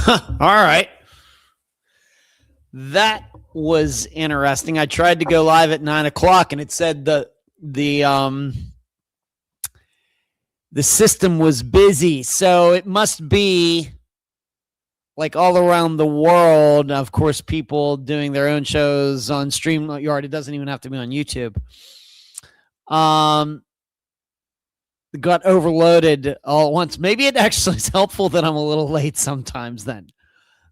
All right. That was interesting. I tried to go live at 9 o'clock, and it said the system was busy. So it must be like all around the world. Of course, people doing their own shows on StreamYard. It doesn't even have to be on YouTube. Got overloaded all at once. Maybe it actually is helpful that I'm a little late sometimes then.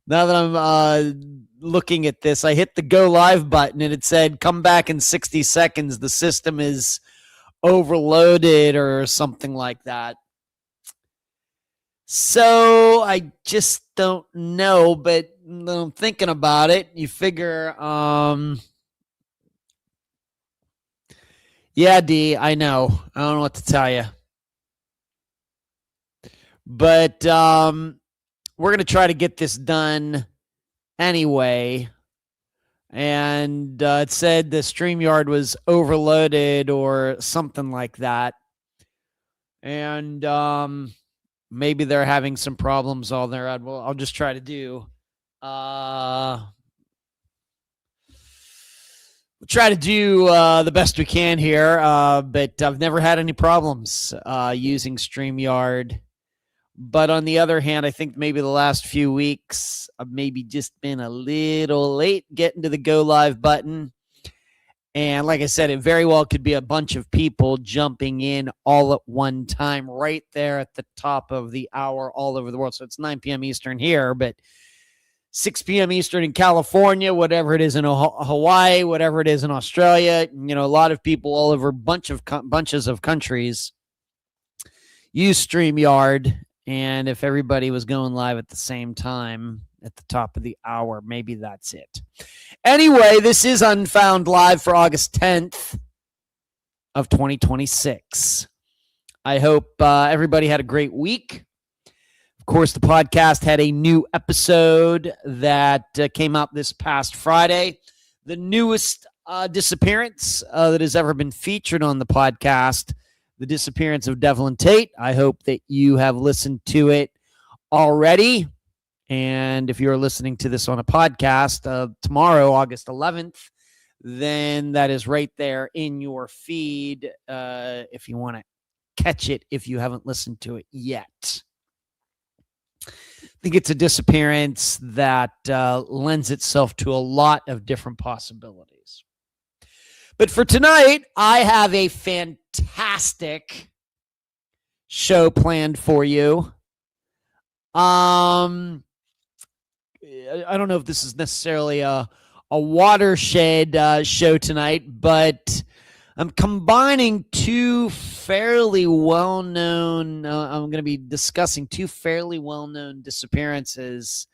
Now that I'm looking at this, I hit the go live button and it said, come back in 60 seconds. The system is overloaded or something like that. So I just don't know, but I'm thinking about it. You figure, yeah, D, I know. I don't know what to tell you. But we're going to try to get this done anyway. And it said the StreamYard was overloaded or something like that. And maybe they're having some problems on their end. Well, I'll just try to do. We'll try to do the best we can here. But I've never had any problems using StreamYard. But on the other hand, I think maybe the last few weeks, I've maybe just been a little late getting to the go live button. And like I said, it very well could be a bunch of people jumping in all at one time right there at the top of the hour all over the world. So it's 9 p.m. Eastern here, but 6 p.m. Eastern in California, whatever it is in Hawaii, whatever it is in Australia. You know, a lot of people all over bunches of countries use StreamYard. And if everybody was going live at the same time at the top of the hour, maybe that's it. Anyway, this is Unfound Live for August 10th of 2026. I hope everybody had a great week. Of course, the podcast had a new episode that came out this past Friday. The newest disappearance that has ever been featured on the podcast, the disappearance of Devlin Tate. I hope that you have listened to it already. And if you're listening to this on a podcast tomorrow, August 11th, then that is right there in your feed if you want to catch it if you haven't listened to it yet. I think it's a disappearance that lends itself to a lot of different possibilities. But for tonight, I have a fantastic show planned for you. I don't know if this is necessarily a watershed show tonight, but I'm combining two fairly well-known, I'm going to be discussing two fairly well-known disappearances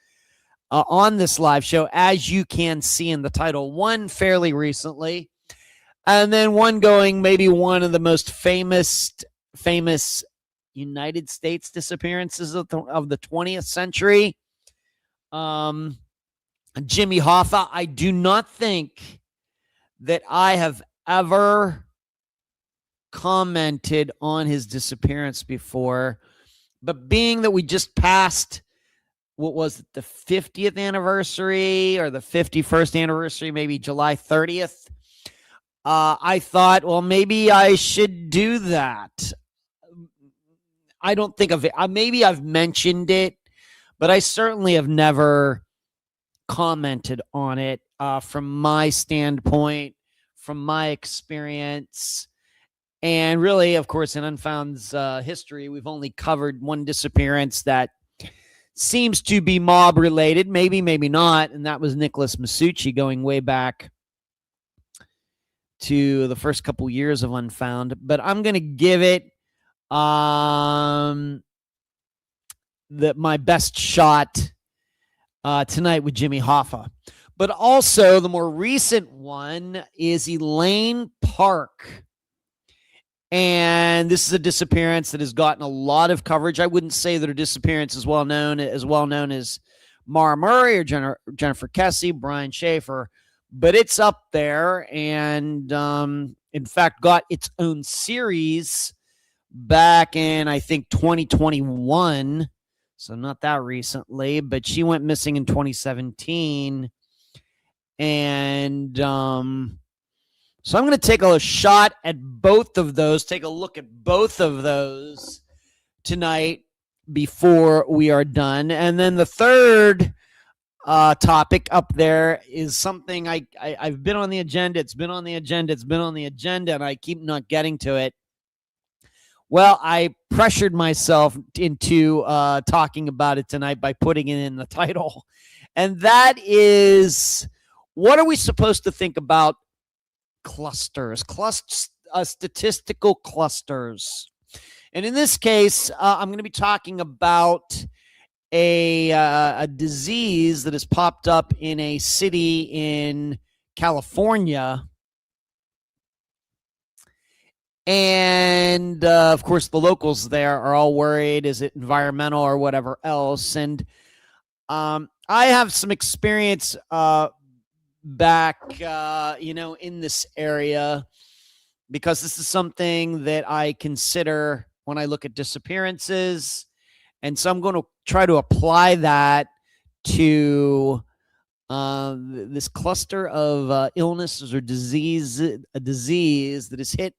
on this live show, as you can see in the title. One fairly recently, and then one going maybe one of the most famous United States disappearances of the 20th century. Jimmy Hoffa. I do not think that I have ever commented on his disappearance before, but being that we just passed, what was it, the 50th anniversary or the 51st anniversary, maybe July 30th, I thought, well, maybe I should do that. I don't think of it. Maybe I've mentioned it, but I certainly have never commented on it from my standpoint, from my experience. And really, of course, in Unfound's history, we've only covered one disappearance that seems to be mob related, maybe not, and that was Nicholas Masucci, going way back to the first couple years of Unfound. But I'm going to give it my best shot tonight with Jimmy Hoffa. But also the more recent one is Elaine Park. And this is a disappearance that has gotten a lot of coverage. I wouldn't say that her disappearance is well known as Mara Murray or Jennifer Kesse, Brian Schaefer, but it's up there, and in fact got its own series back in, I think, 2021. So not that recently, but she went missing in 2017. And so I'm going to take a shot at both of those, take a look at both of those tonight before we are done. And then the third topic up there is something I've been on the agenda. It's been on the agenda. It's been on the agenda, and I keep not getting to it. Well, I pressured myself into talking about it tonight by putting it in the title. And that is, what are we supposed to think about clusters, statistical clusters? And in this case, I'm going to be talking about a disease that has popped up in a city in California. And of course, the locals there are all worried. Is it environmental or whatever else? And I have some experience back, in this area, because this is something that I consider when I look at disappearances. And so I'm going to try to apply that to this cluster of illnesses or a disease that has hit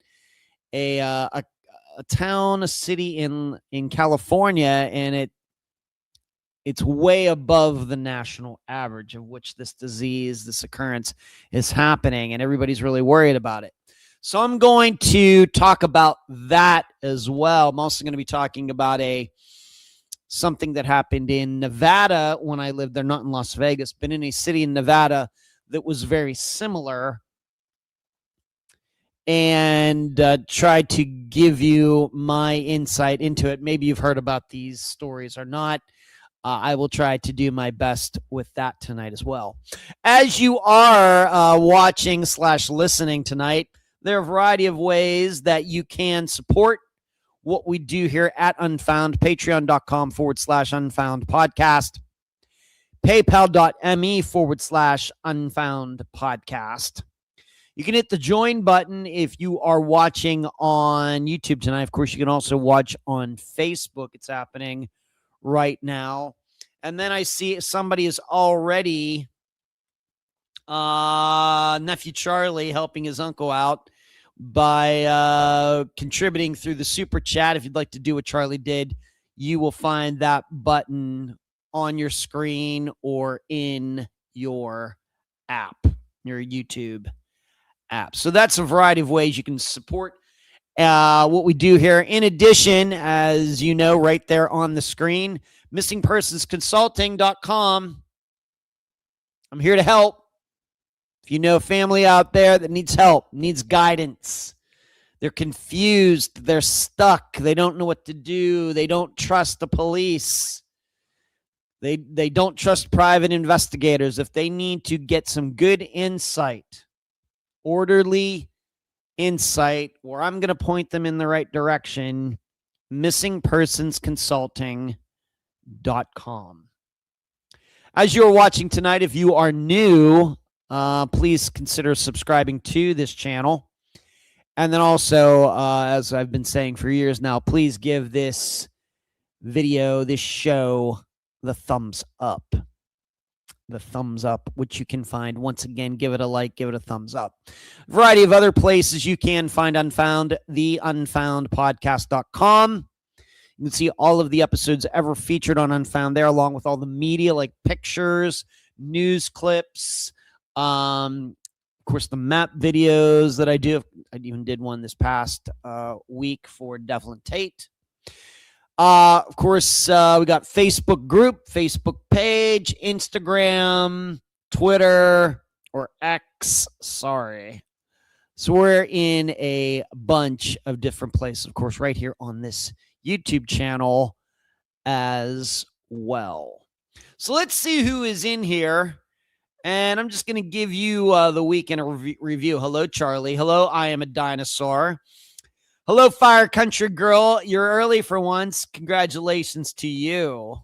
a town, a city in California, and it's way above the national average of which this occurrence is happening, and everybody's really worried about it. So I'm going to talk about that as well. I'm also going to be talking about something that happened in Nevada when I lived there, not in Las Vegas, but in a city in Nevada that was very similar, and try to give you my insight into it. Maybe you've heard about these stories or not. I will try to do my best with that tonight as well. As you are watching / listening tonight, there are a variety of ways that you can support what we do here at Unfound. Patreon.com /Unfound podcast. PayPal.me /Unfound podcast. You can hit the join button if you are watching on YouTube tonight. Of course, you can also watch on Facebook. It's happening right now. And then I see somebody is already, nephew Charlie, helping his uncle out by contributing through the super chat. If you'd like to do what Charlie did, you will find that button on your screen or in your app, your YouTube app. So that's a variety of ways you can support what we do here. In addition, as you know, right there on the screen, missingpersonsconsulting.com. I'm here to help. If you know a family out there that needs help, needs guidance, they're confused, they're stuck, they don't know what to do, they don't trust the police, they don't trust private investigators. If they need to get some good insight, orderly insight, where I'm going to point them in the right direction, missingpersonsconsulting.com. As you're watching tonight, if you are new, please consider subscribing to this channel. And then also, as I've been saying for years now, please give this video, this show, the thumbs up. The thumbs up, which you can find. Once again, give it a like, give it a thumbs up. A variety of other places you can find Unfound, the unfoundpodcast.com. You can see all of the episodes ever featured on Unfound there, along with all the media like pictures, news clips, of course, the map videos that I do. I even did one this past week for Devlin Tate. Of course, we got Facebook group, Facebook page, Instagram, Twitter, or X. Sorry. So we're in a bunch of different places, of course, right here on this YouTube channel as well. So let's see who is in here. And I'm just going to give you the weekend review. Hello, Charlie. Hello, I am a dinosaur. Hello, Fire Country Girl. You're early for once. Congratulations to you.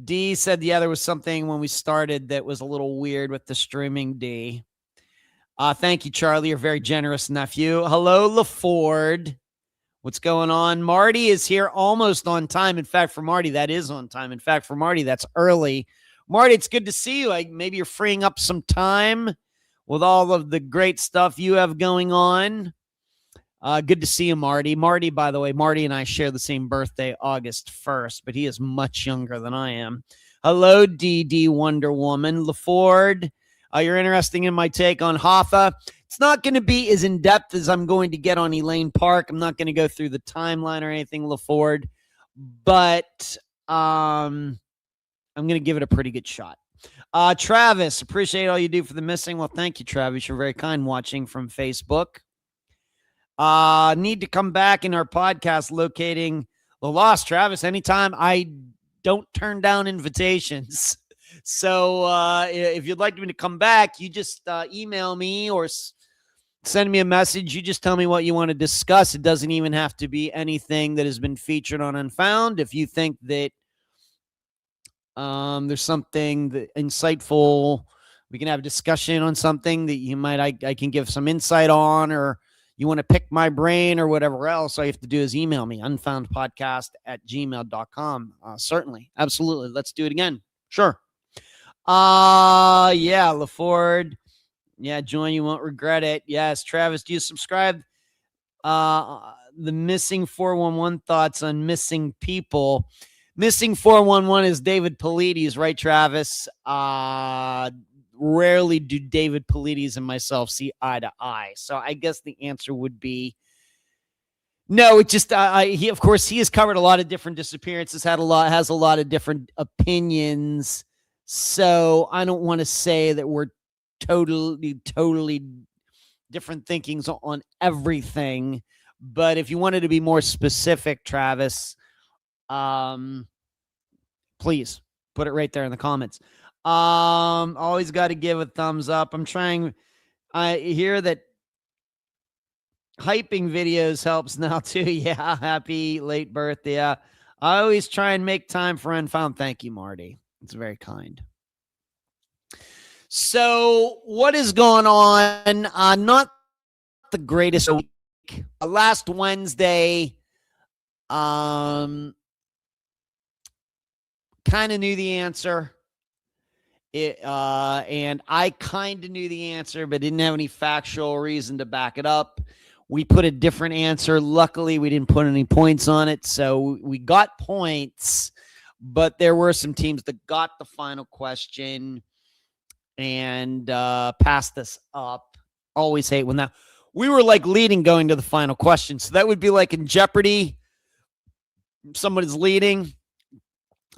D said, yeah, there was something when we started that was a little weird with the streaming, D. Thank you, Charlie. You're very generous, nephew. Hello, LaFord. What's going on? Marty is here almost on time. In fact, for Marty, that is on time. In fact, for Marty, that's early. Marty, it's good to see you. Maybe you're freeing up some time with all of the great stuff you have going on. Good to see you, Marty. Marty, by the way, Marty and I share the same birthday, August 1st, but he is much younger than I am. Hello, DD Wonder Woman. LaFord, you're interested in my take on Hoffa. It's not going to be as in-depth as I'm going to get on Elaine Park. I'm not going to go through the timeline or anything, LaFord, but I'm going to give it a pretty good shot. Travis, appreciate all you do for the missing. Well, thank you, Travis. You're very kind watching from Facebook. Need to come back in our podcast locating the lost. Travis, anytime. I don't turn down invitations. So if you'd like me to come back, you just email me or send me a message. You just tell me what you want to discuss. It doesn't even have to be anything that has been featured on Unfound. If you think that there's something that insightful, we can have a discussion on something that you might I can give some insight on, or you want to pick my brain or whatever else, all you have to do is email me, unfoundpodcast@gmail.com. Certainly. Absolutely. Let's do it again. Sure. Yeah, LaFord. Yeah, join. You won't regret it. Yes. Travis, do you subscribe? The missing 411 thoughts on missing people. Missing 411 is David Paulides, right, Travis? Rarely do David Paulides and myself see eye to eye. So I guess the answer would be no. It just he, of course, he has covered a lot of different disappearances, has a lot of different opinions. So I don't want to say that we're totally different thinkings on everything. But if you wanted to be more specific, Travis, please put it right there in the comments. Always got to give a thumbs up. I'm trying. I hear that hyping videos helps now too. Yeah, happy late birthday. Yeah, I always try and make time for Unfound. Thank you, Marty. It's very kind. So, what is going on? Not the greatest week. Last Wednesday, kind of knew the answer. And I kind of knew the answer, but didn't have any factual reason to back it up. We put a different answer. Luckily, we didn't put any points on it. So we got points, but there were some teams that got the final question and passed us up. Always hate when that. We were like leading going to the final question. So that would be like in Jeopardy. Somebody's leading,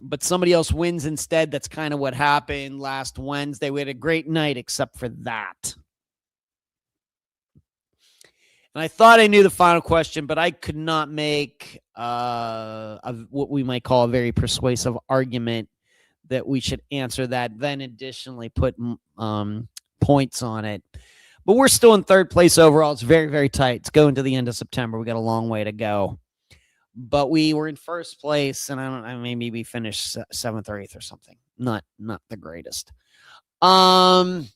but somebody else wins instead. That's kind of what happened last Wednesday. We had a great night except for that. And I thought I knew the final question, but I could not make what we might call a very persuasive argument that we should answer that, then additionally put points on it. But we're still in third place overall. It's very, very tight. It's going to the end of September. We got a long way to go. But we were in first place, and maybe we finished 7th or 8th or something. Not the greatest. And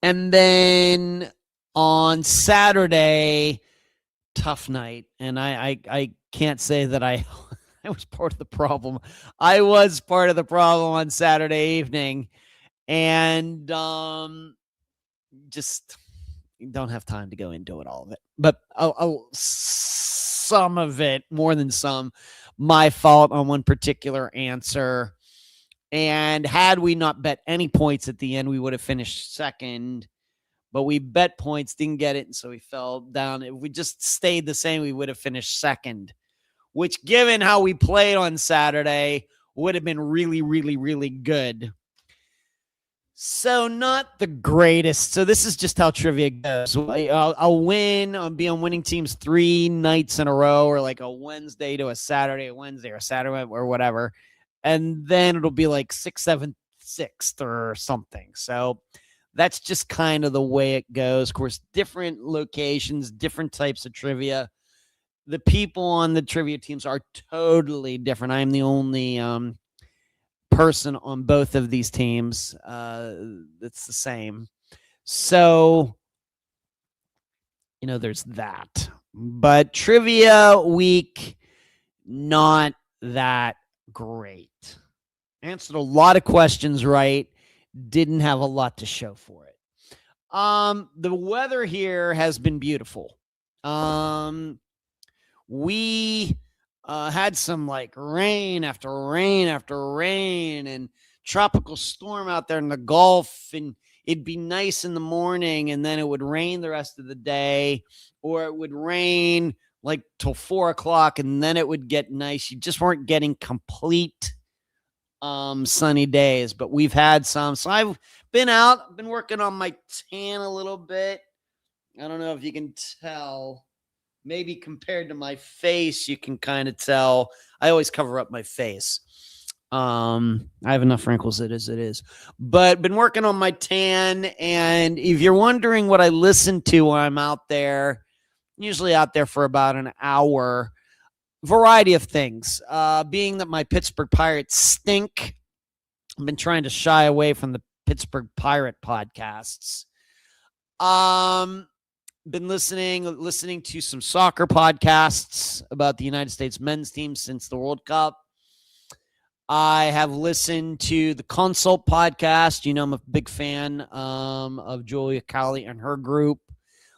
then on Saturday, tough night, and I can't say that I was part of the problem. I was part of the problem on Saturday evening, and just don't have time to go into it, all of it. But some of it, more than some, my fault on one particular answer. And had we not bet any points at the end, we would have finished second. But we bet points, didn't get it, and so we fell down. If we just stayed the same, we would have finished second, which, given how we played on Saturday, would have been really, really, really good. So not the greatest. So this is just how trivia goes. I'll win. I'll be on winning teams 3 nights in a row, or like a Wednesday to a Saturday, a Wednesday or a Saturday or whatever. And then it'll be like 6th, 7th, 6th or something. So that's just kind of the way it goes. Of course, different locations, different types of trivia. The people on the trivia teams are totally different. I'm the only person on both of these teams that's the same. So there's that. But trivia week, not that great. Answered a lot of questions right. Didn't have a lot to show for it. The weather here has been beautiful. We had some like rain after rain after rain and tropical storm out there in the Gulf, and it'd be nice in the morning and then it would rain the rest of the day, or it would rain like till 4 o'clock and then it would get nice. You just weren't getting complete sunny days, but we've had some. So I've been out, been working on my tan a little bit. I don't know if you can tell. Maybe compared to my face, you can kind of tell. I always cover up my face. I have enough wrinkles as it is. But been working on my tan. And if you're wondering what I listen to when I'm out there, usually out there for about an hour, variety of things. Being that my Pittsburgh Pirates stink, I've been trying to shy away from the Pittsburgh Pirate podcasts. Been listening to some soccer podcasts about the United States men's team since the World Cup. I have listened to the Consult podcast. I'm a big fan of Julia Cowley and her group.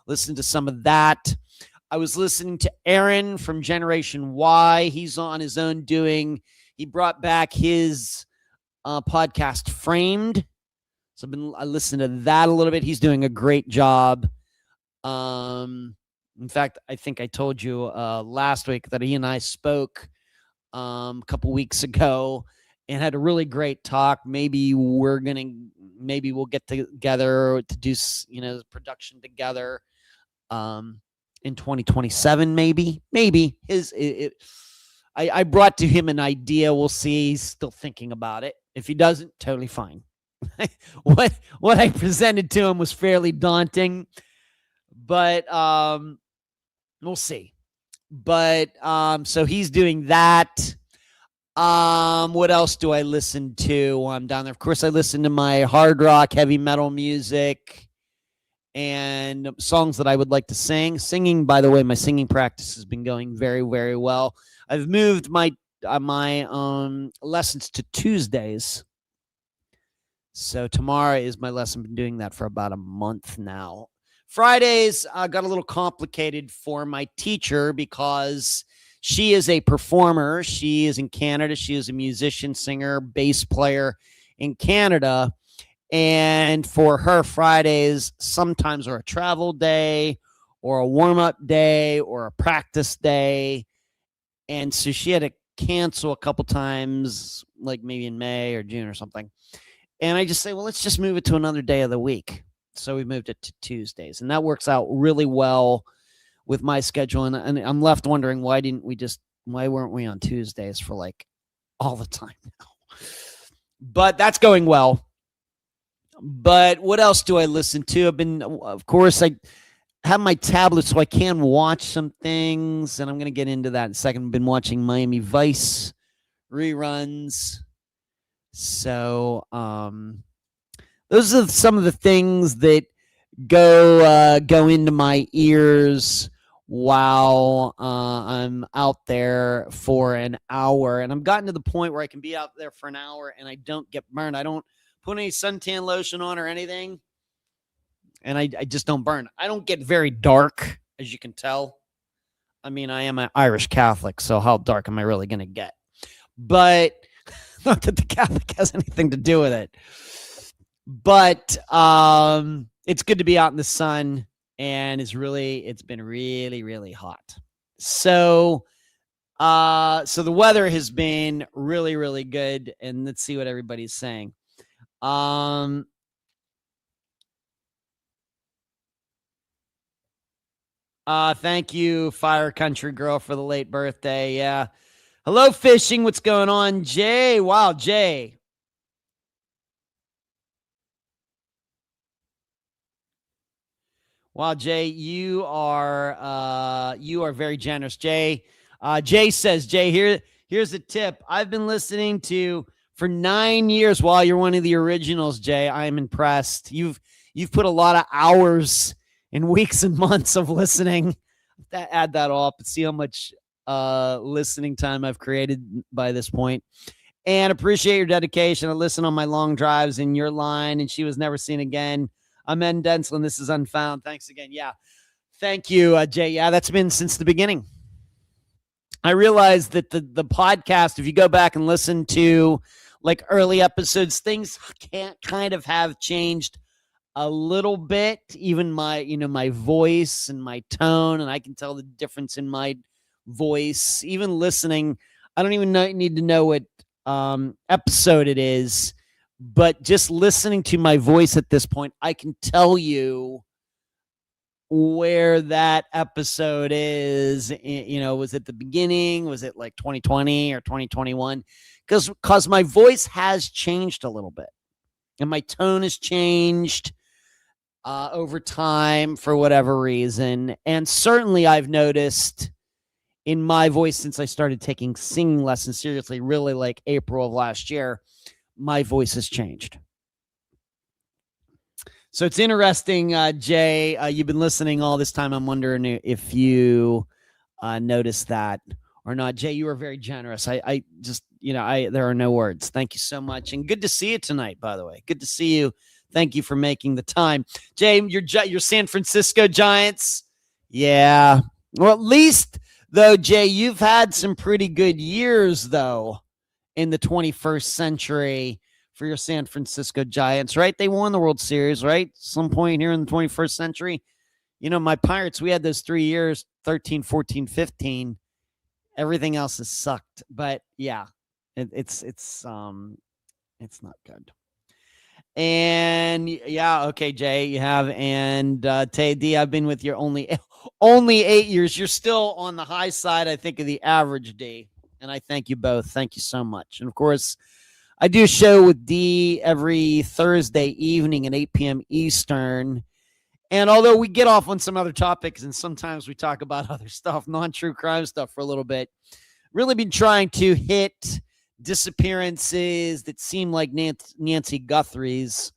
Listened to some of that. I was listening to Aaron from Generation Y. He's on his own he brought back his podcast Framed. So I listened to that a little bit. He's doing a great job. In fact, I think I told you last week that he and I spoke a couple weeks ago and had a really great talk. Maybe we'll get together to do production together in 2027. Maybe I brought to him an idea. We'll see. He's still thinking about it. If he doesn't, totally fine. What I presented to him was fairly daunting. But we'll see. But so he's doing that. What else do I listen to while I'm down there? Of course, I listen to my hard rock, heavy metal music, and songs that I would like to sing. Singing, by the way, my singing practice has been going very, very well. I've moved my lessons to Tuesdays. So tomorrow is my lesson. I've been doing that for about a month now. Fridays got a little complicated for my teacher because she is a performer. She is in Canada. She is a musician, singer, bass player in Canada. And for her, Fridays sometimes are a travel day or a warm-up day or a practice day. And so she had to cancel a couple times, like maybe in May or June or something. And I just say, well, let's just move it to another day of the week. So we moved it to Tuesdays, and that works out really well with my schedule. And I'm left wondering, why weren't we on Tuesdays for like all the time now? But that's going well. But what else do I listen to? Of course, I have my tablet so I can watch some things, and I'm going to get into that in a second. I've been watching Miami Vice reruns. So, those are some of the things that go into my ears while I'm out there for an hour. And I've gotten to the point where I can be out there for an hour and I don't get burned. I don't put any suntan lotion on or anything. And I just don't burn. I don't get very dark, as you can tell. I mean, I am an Irish Catholic, so how dark am I really going to get? But not that the Catholic has anything to do with it. But it's good to be out in the sun, and it's been really, really hot. So the weather has been really, really good, and let's see what everybody's saying. Thank you, Fire Country Girl, for the late birthday. Yeah. Hello, Fishing. What's going on, Jay? Wow, Jay. Wow, Jay, you are very generous, Jay. Jay says, here's a tip. I've been listening to for 9 years. While you're one of the originals, Jay, I'm impressed. You've put a lot of hours in weeks and months of listening. Add that all up and see how much listening time I've created by this point. And appreciate your dedication. I listen on my long drives in your line, and she was never seen again. I'm Ed Densland. This is Unfound. Thanks again. Yeah. Thank you, Jay. Yeah, that's been since the beginning. I realized that the podcast, if you go back and listen to like early episodes, things can't kind of have changed a little bit. Even my voice and my tone, and I can tell the difference in my voice. Even listening, I don't even need to know what episode it is, but just listening to my voice at this point, I can tell you where that episode is. Was it the beginning? Was it like 2020 or 2021? Because my voice has changed a little bit, and my tone has changed over time for whatever reason. And certainly I've noticed in my voice since I started taking singing lessons seriously, really like April of last year, my voice has changed. So it's interesting, Jay. You've been listening all this time. I'm wondering if you noticed that or not. Jay, you were very generous. I just, there are no words. Thank you so much. And good to see you tonight, by the way. Good to see you. Thank you for making the time. Jay, your San Francisco Giants. Yeah. Well, at least, though, Jay, you've had some pretty good years, though, in the 21st century for your San Francisco Giants, right? They won the World Series, right? Some point here in the 21st century. My Pirates, we had those 3 years, 13, 14, 15. Everything else has sucked. But yeah, it's not good. And yeah, okay, Jay, you have. And Tay D, I've been with you only 8 years. You're still on the high side, I think, of the average, D. And I thank you both. Thank you so much. And of course, I do a show with D every Thursday evening at 8 p.m. Eastern. And although we get off on some other topics and sometimes we talk about other stuff, non-true crime stuff for a little bit, really been trying to hit disappearances that seem like Nancy Guthrie's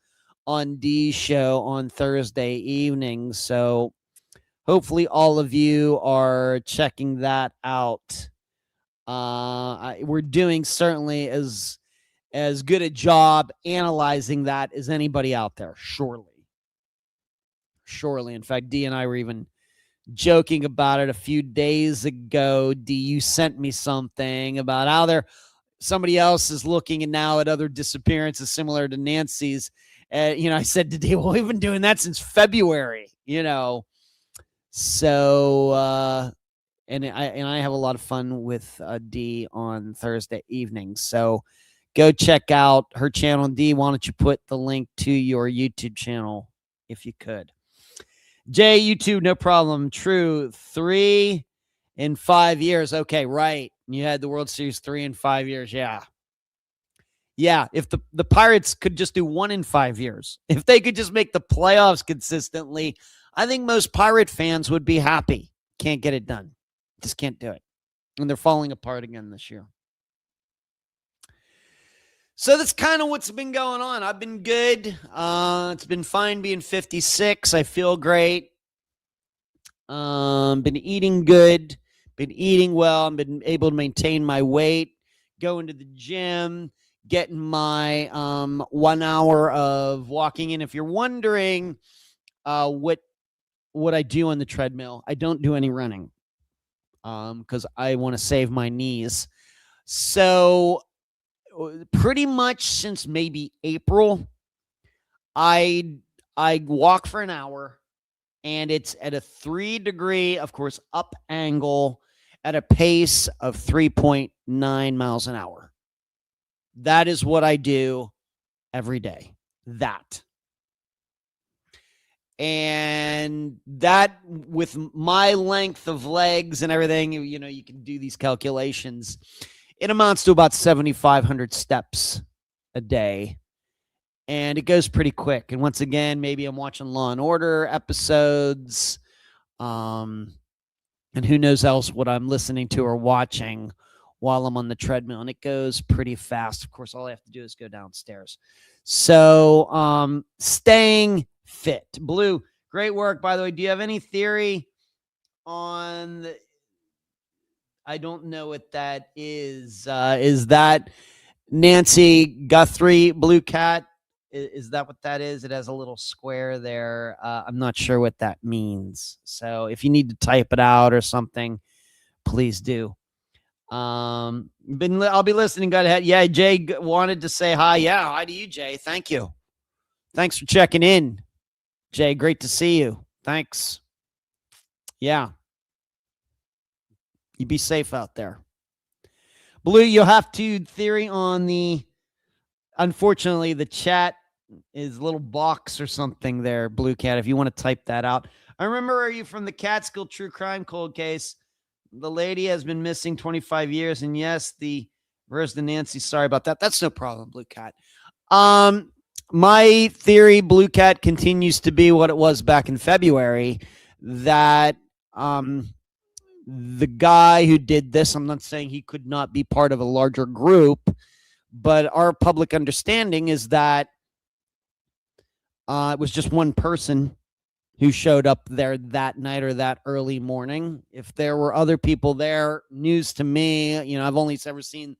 on D's show on Thursday evenings. So hopefully all of you are checking that out. We're doing certainly as good a job analyzing that as anybody out there, surely. In fact, D and I were even joking about it a few days ago. D, you sent me something about how somebody else is looking now at other disappearances similar to Nancy's. I said to D, well, we've been doing that since February, So, and I have a lot of fun with D on Thursday evenings. So go check out her channel. D, why don't you put the link to your YouTube channel if you could? Jay, YouTube, no problem. True. 3 in 5 years. Okay, right. You had the World Series 3 in 5 years. Yeah. Yeah, if the Pirates could just do 1 in 5 years, if they could just make the playoffs consistently, I think most Pirate fans would be happy. Can't get it done. Just can't do it. And they're falling apart again this year. So that's kind of what's been going on. I've been good. It's been fine being 56. I feel great. Been eating good. Been eating well. I've been able to maintain my weight. Going to the gym. Getting my 1 hour of walking in. If you're wondering what I do on the treadmill, I don't do any running because I want to save my knees. So pretty much since maybe April, I walk for an hour, and it's at a 3-degree, of course, up angle at a pace of 3.9 miles an hour. That is what I do every day. That. And that, with my length of legs and everything, you can do these calculations. It amounts to about 7,500 steps a day. And it goes pretty quick. And once again, maybe I'm watching Law and Order episodes. And who knows else what I'm listening to or watching while I'm on the treadmill. And it goes pretty fast. Of course, all I have to do is go downstairs. So staying fit. Blue, Great work, by the way. Do you have any theory on I don't know what that is. Is that Nancy Guthrie Blue Cat? Is that what that is? It has a little square there. I'm not sure what that means. So if you need to type it out or something, please do. I'll be listening. Go ahead. Yeah, Jay wanted to say hi. Yeah, hi to you, Jay. Thank you. Thanks for checking in, Jay. Great to see you. Thanks. Yeah. You be safe out there. Blue, you'll have to theory on the, unfortunately, the chat is a little box or something there, Blue Cat, if you want to type that out. I remember you from the Catskill true crime cold case. The lady has been missing 25 years. And yes, where's the Nancy? Sorry about that. That's no problem, Blue Cat. My theory, Blue Cat, continues to be what it was back in February, that the guy who did this, I'm not saying he could not be part of a larger group, but our public understanding is that it was just one person who showed up there that night or that early morning. If there were other people there, news to me. I've only ever seen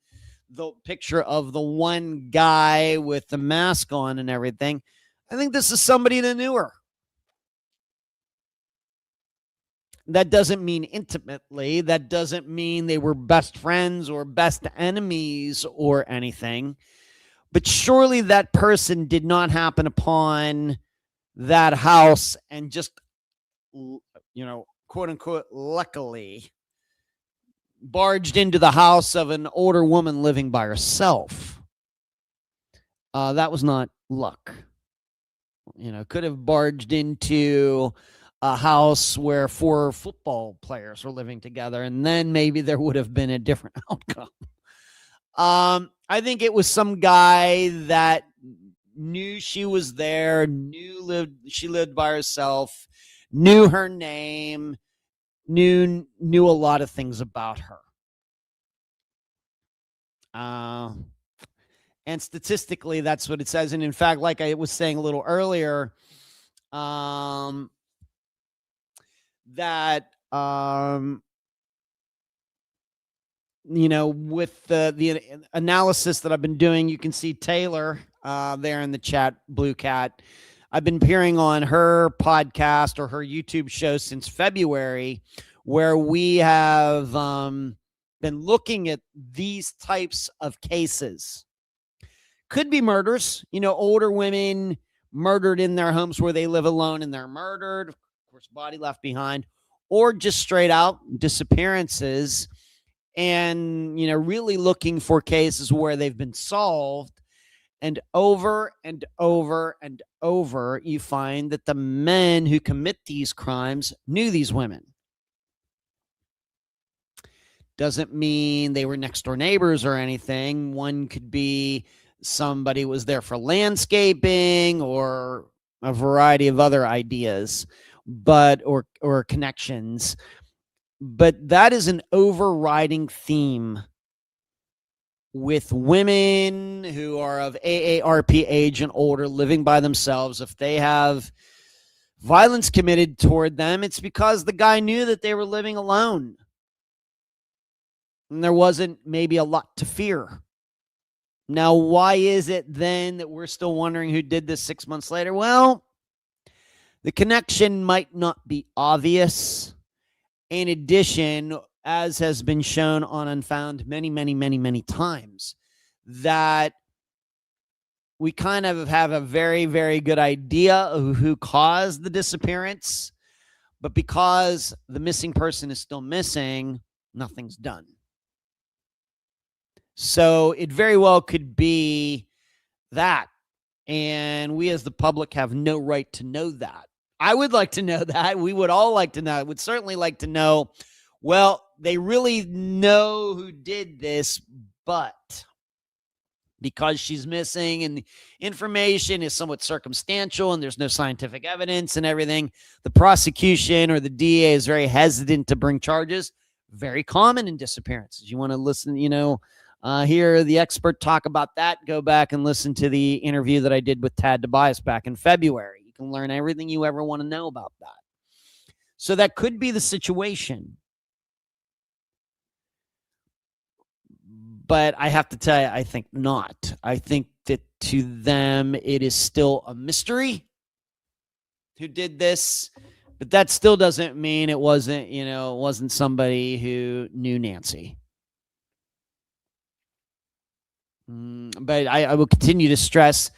the picture of the one guy with the mask on and everything. I think this is somebody that knew her. That doesn't mean intimately. That doesn't mean they were best friends or best enemies or anything. But surely that person did not happen upon that house and just, quote unquote, luckily barged into the house of an older woman living by herself. That was not luck. Could have barged into a house where 4 football players were living together, and then maybe there would have been a different outcome. I think it was some guy that knew she was there, she lived by herself, knew her name, knew a lot of things about her. And statistically, that's what it says. And in fact, like I was saying a little earlier, that with the analysis that I've been doing, you can see Taylor there in the chat, Blue Cat. I've been appearing on her podcast or her YouTube show since February, where we have been looking at these types of cases. Could be murders, older women murdered in their homes where they live alone and they're murdered, of course, body left behind, or just straight out disappearances. And, really looking for cases where they've been solved. And over and over and over, you find that the men who commit these crimes knew these women. Doesn't mean they were next door neighbors or anything. One could be somebody was there for landscaping or a variety of other ideas, or connections. But that is an overriding theme with women who are of AARP age and older, living by themselves. If they have violence committed toward them, it's because the guy knew that they were living alone. And there wasn't maybe a lot to fear. Now, why is it then that we're still wondering who did this 6 months later? Well, the connection might not be obvious. In addition, as has been shown on Unfound many, many, many, many times, that we kind of have a very, very good idea of who caused the disappearance, but because the missing person is still missing, nothing's done. So it very well could be that. And we as the public have no right to know that. I would like to know that. We would all like to know. I would certainly like to know, well, they really know who did this, but because she's missing and the information is somewhat circumstantial and there's no scientific evidence and everything, the prosecution or the DA is very hesitant to bring charges. Very common in disappearances. You want to listen, hear the expert talk about that, go back and listen to the interview that I did with Tad Tobias back in February. You can learn everything you ever want to know about that. So that could be the situation. But I have to tell you, I think not. I think that to them, it is still a mystery who did this. But that still doesn't mean it wasn't somebody who knew Nancy. But I will continue to stress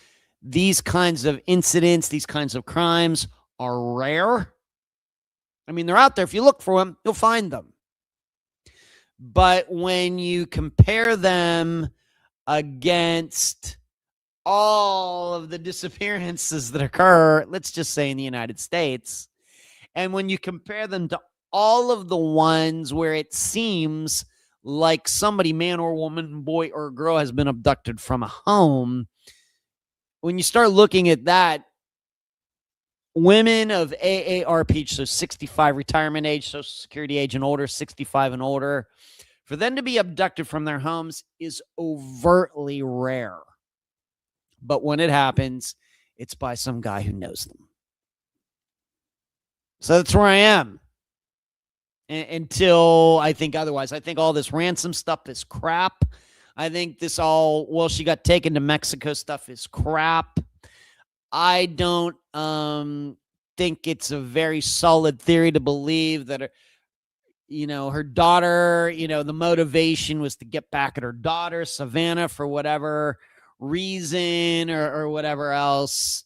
these kinds of incidents, these kinds of crimes are rare. I mean, they're out there. If you look for them, you'll find them. But when you compare them against all of the disappearances that occur, let's just say in the United States, and when you compare them to all of the ones where it seems like somebody, man or woman, boy or girl, has been abducted from a home, when you start looking at that, women of AARP, so 65 retirement age, Social Security age and older, 65 and older, for them to be abducted from their homes is overtly rare. But when it happens, it's by some guy who knows them. So that's where I am. Until I think otherwise. I think all this ransom stuff is crap. I think this she got taken to Mexico stuff is crap. I don't think it's a very solid theory to believe that, her daughter, the motivation was to get back at her daughter, Savannah, for whatever reason or whatever else.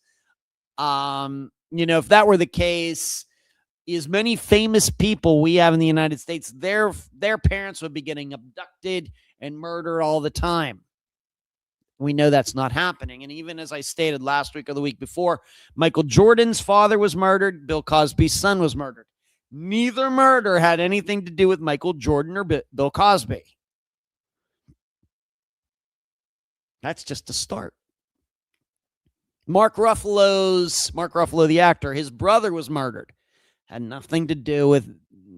If that were the case, as many famous people we have in the United States, their parents would be getting abducted and murdered all the time. We know that's not happening. And even as I stated last week or the week before, Michael Jordan's father was murdered. Bill Cosby's son was murdered. Neither murder had anything to do with Michael Jordan or Bill Cosby. That's just a start. Mark Ruffalo, the actor, his brother was murdered. Had nothing to do with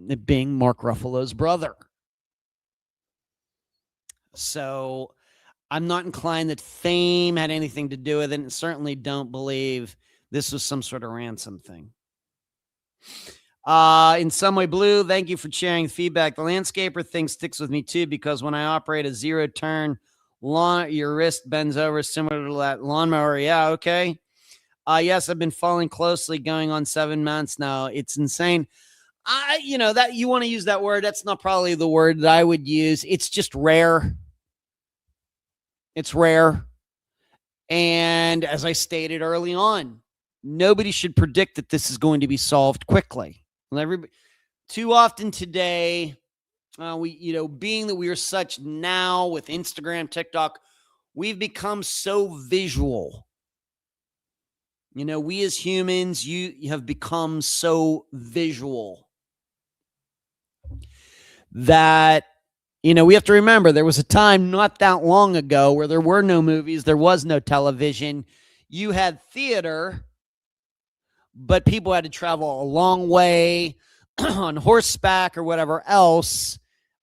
it being Mark Ruffalo's brother. So I'm not inclined that fame had anything to do with it, and certainly don't believe this was some sort of ransom thing. In some way, Blue, thank you for sharing feedback. The landscaper thing sticks with me too, because when I operate a zero turn lawn, your wrist bends over similar to that lawnmower. Yeah, okay. Yes, I've been following closely, going on 7 months now. It's insane. That you want to use that word. That's not probably the word that I would use. It's just rare. It's rare. And as I stated early on, nobody should predict that this is going to be solved quickly. Too often today, being that we are such now with Instagram, TikTok, we've become so visual. We as humans, you have become so visual that, we have to remember there was a time not that long ago where there were no movies, there was no television. You had theater, but people had to travel a long way on horseback or whatever else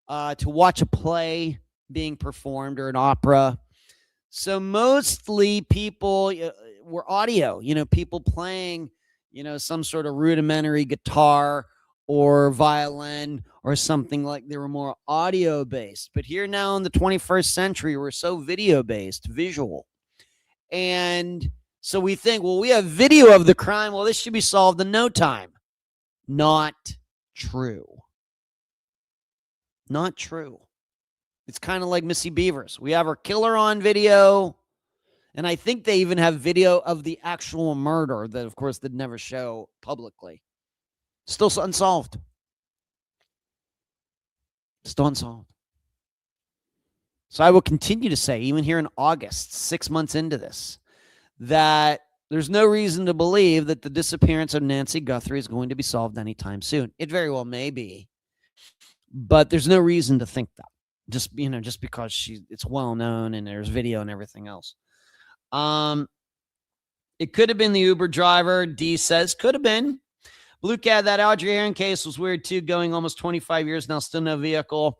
to watch a play being performed or an opera. So mostly people were audio, people playing, some sort of rudimentary guitar or violin or something like. They were more audio based. But here now in the 21st century, we're so video based, visual. And so we think, well, we have video of the crime. Well, this should be solved in no time. Not true. Not true. It's kind of like Missy Beavers. We have her killer on video. And I think they even have video of the actual murder that, of course, they'd never show publicly. Still unsolved. Still unsolved. So I will continue to say, even here in August, 6 months into this, that there's no reason to believe that the disappearance of Nancy Guthrie is going to be solved anytime soon. It very well may be, but there's no reason to think that. Just because it's well known and there's video and everything else. It could have been the Uber driver. D says could have been. Blue Cat, that Audrey Aaron case was weird too. Going almost 25 years now, still no vehicle.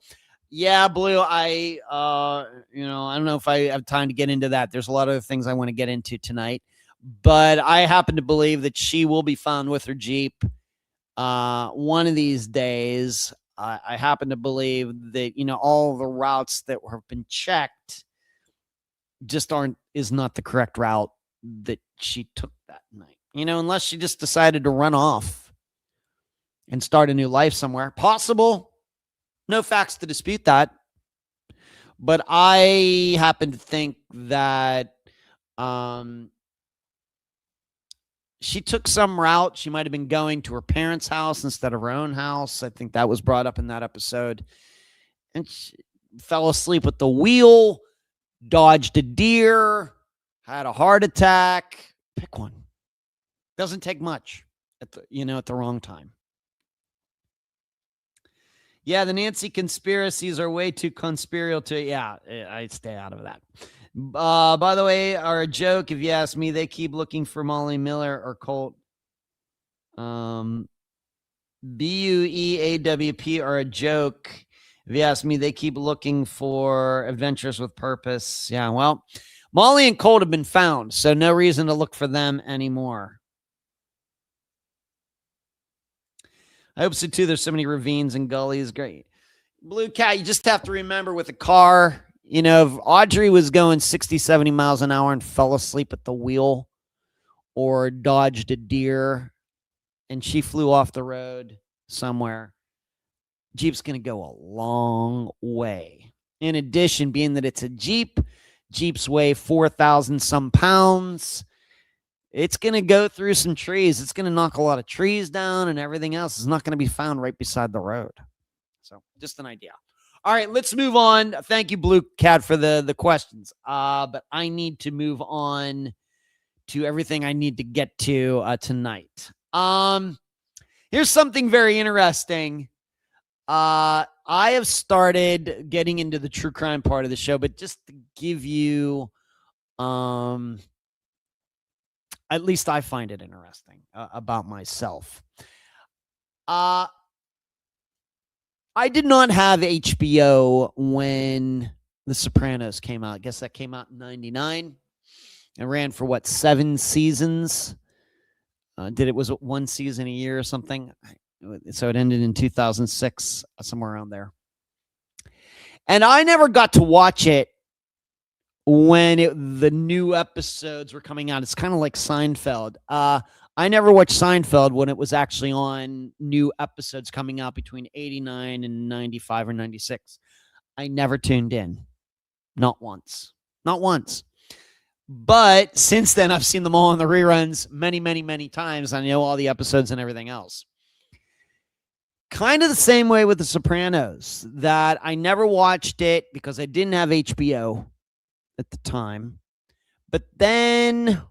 Yeah, Blue. I don't know if I have time to get into that. There's a lot of other things I want to get into tonight. But I happen to believe that she will be found with her Jeep one of these days. I happen to believe that, all the routes that have been checked just is not the correct route that she took that night. Unless she just decided to run off and start a new life somewhere. Possible. No facts to dispute that. But I happen to think that she took some route. She might have been going to her parents' house instead of her own house. I think that was brought up in that episode. And she fell asleep with the wheel, dodged a deer, had a heart attack. Pick one. Doesn't take much at the wrong time. Yeah, the Nancy conspiracies are way too conspiratorial to. Yeah, I'd stay out of that. By the way, are a joke, if you ask me. They keep looking for Molly Miller or Colt. BUEAWP are a joke. If you ask me, they keep looking for Adventures with Purpose. Yeah, well, Molly and Colt have been found, so no reason to look for them anymore. I hope so too. There's so many ravines and gullies. Great. Blue Cat, you just have to remember with a car, if Audrey was going 60, 70 miles an hour and fell asleep at the wheel or dodged a deer and she flew off the road somewhere, Jeep's going to go a long way. In addition, being that it's a Jeep, Jeeps weigh 4,000 some pounds. It's going to go through some trees. It's going to knock a lot of trees down, and everything else is not going to be found right beside the road. So just an idea. All right, let's move on. Thank you, Blue Cat, for the questions. But I need to move on to everything I need to get to tonight. Here's something very interesting. I have started getting into the true crime part of the show, but just to give you, at least I find it interesting about myself. I did not have HBO when The Sopranos came out. I guess that came out in 99. It ran for 7 seasons? Was it 1 season a year or something? So it ended in 2006, somewhere around there. And I never got to watch it when the new episodes were coming out. It's kind of like Seinfeld. I never watched Seinfeld when it was actually on new episodes coming out between 89 and 95 or 96. I never tuned in. Not once. Not once. But since then, I've seen them all in the reruns many, many, many times. I know all the episodes and everything else. Kind of the same way with The Sopranos, that I never watched it because I didn't have HBO at the time. But then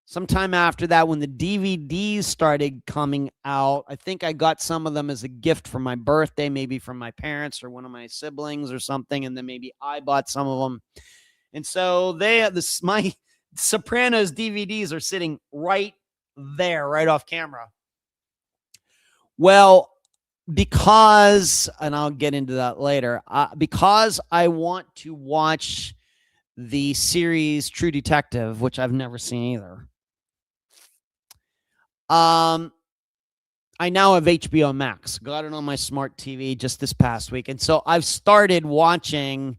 sometime after that, when the DVDs started coming out, I think I got some of them as a gift for my birthday, maybe from my parents or one of my siblings or something. And then maybe I bought some of them. And so my Sopranos DVDs are sitting right there, right off camera. Well, because, and I'll get into that later, because I want to watch the series True Detective, which I've never seen either. I now have HBO Max. Got it on my smart TV just this past week. And so I've started watching,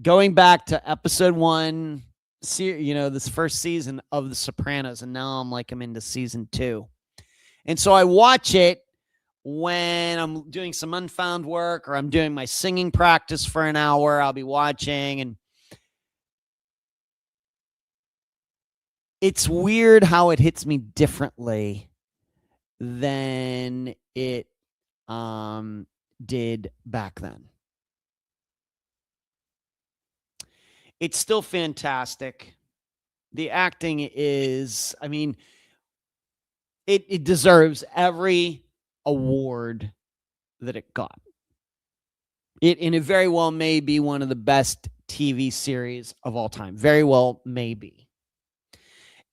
going back to episode 1, this first season of The Sopranos. And now I'm into season 2. And so I watch it when I'm doing some Unfound work or I'm doing my singing practice for an hour. I'll be watching, and it's weird how it hits me differently than it did back then. It's still fantastic. The acting is, it deserves every award that it got. And it very well may be one of the best TV series of all time. Very well may be.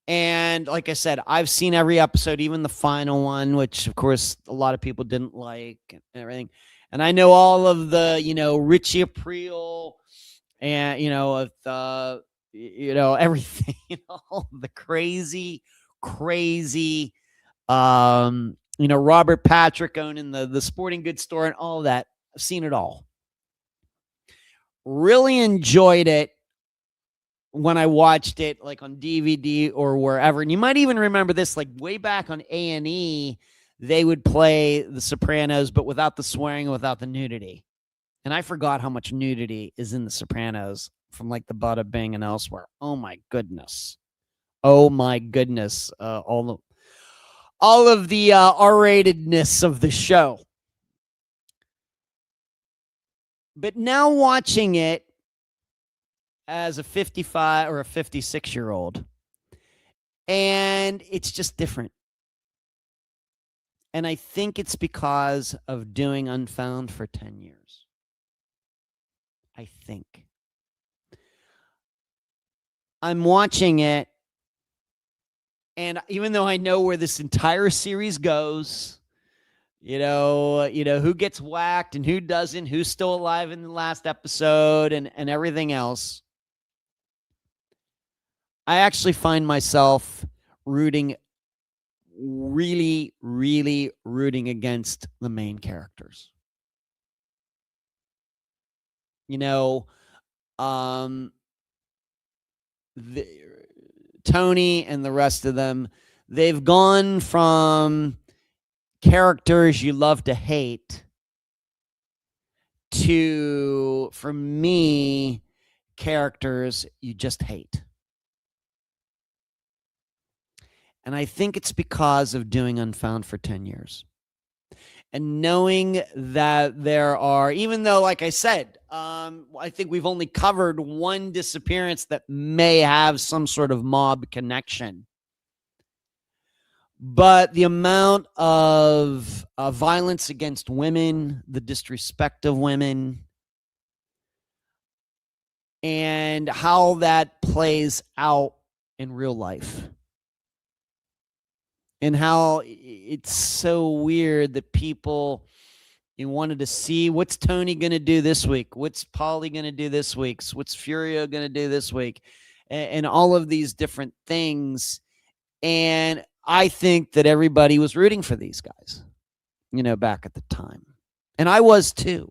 And like I said, I've seen every episode, even the final one, which of course a lot of people didn't like and everything. And I know all of the, Richie Aprile and, everything, the crazy, Robert Patrick owning the sporting goods store and all that. I've seen it all. Really enjoyed it when I watched it, like on DVD or wherever. And you might even remember this, like way back on A&E, they would play The Sopranos, but without the swearing and without the nudity. And I forgot how much nudity is in The Sopranos from like the Bada Bing and elsewhere. Oh my goodness. All of the R-ratedness of the show. But now watching it as a 55 or a 56-year-old, and it's just different. And I think it's because of doing Unfound for 10 years. I think. I'm watching it, and even though I know where this entire series goes, who gets whacked and who doesn't, who's still alive in the last episode and everything else, I actually find myself really rooting against the main characters. Tony and the rest of them, they've gone from characters you love to hate to, for me, characters you just hate. And I think it's because of doing Unfound for 10 years. And knowing that there are, even though, like I said, I think we've only covered one disappearance that may have some sort of mob connection. But the amount of violence against women, the disrespect of women, and how that plays out in real life. And how it's so weird that people, you wanted to see what's Tony going to do this week? What's Polly going to do this week? What's Furio going to do this week? And all of these different things. And I think that everybody was rooting for these guys, back at the time. And I was too.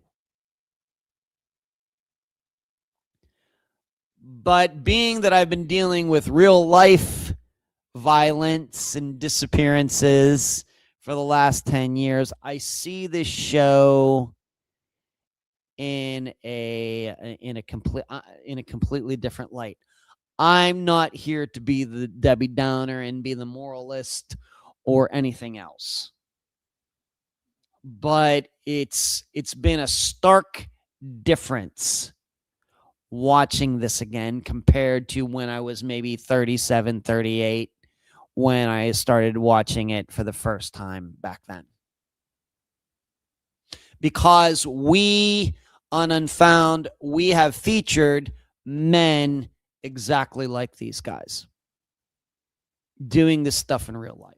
But being that I've been dealing with real life violence and disappearances for the last 10 years, I see this show in a completely different light. I'm not here to be the Debbie Downer and be the moralist or anything else. But it's been a stark difference watching this again compared to when I was maybe 37, 38, when I started watching it for the first time back then. Because we, on Unfound, we have featured men exactly like these guys doing this stuff in real life.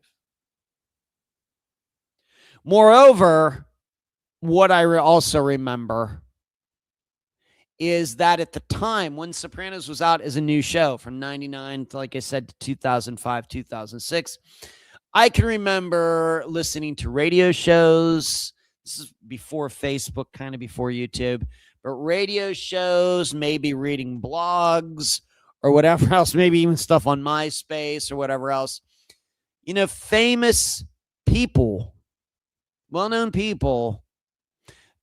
Moreover, what I also remember is that at the time when Sopranos was out as a new show from 99 to, like I said, to 2005, 2006, I can remember listening to radio shows. This is before Facebook, kind of before YouTube, but radio shows, maybe reading blogs or whatever else, maybe even stuff on MySpace or whatever else. Famous people, well-known people,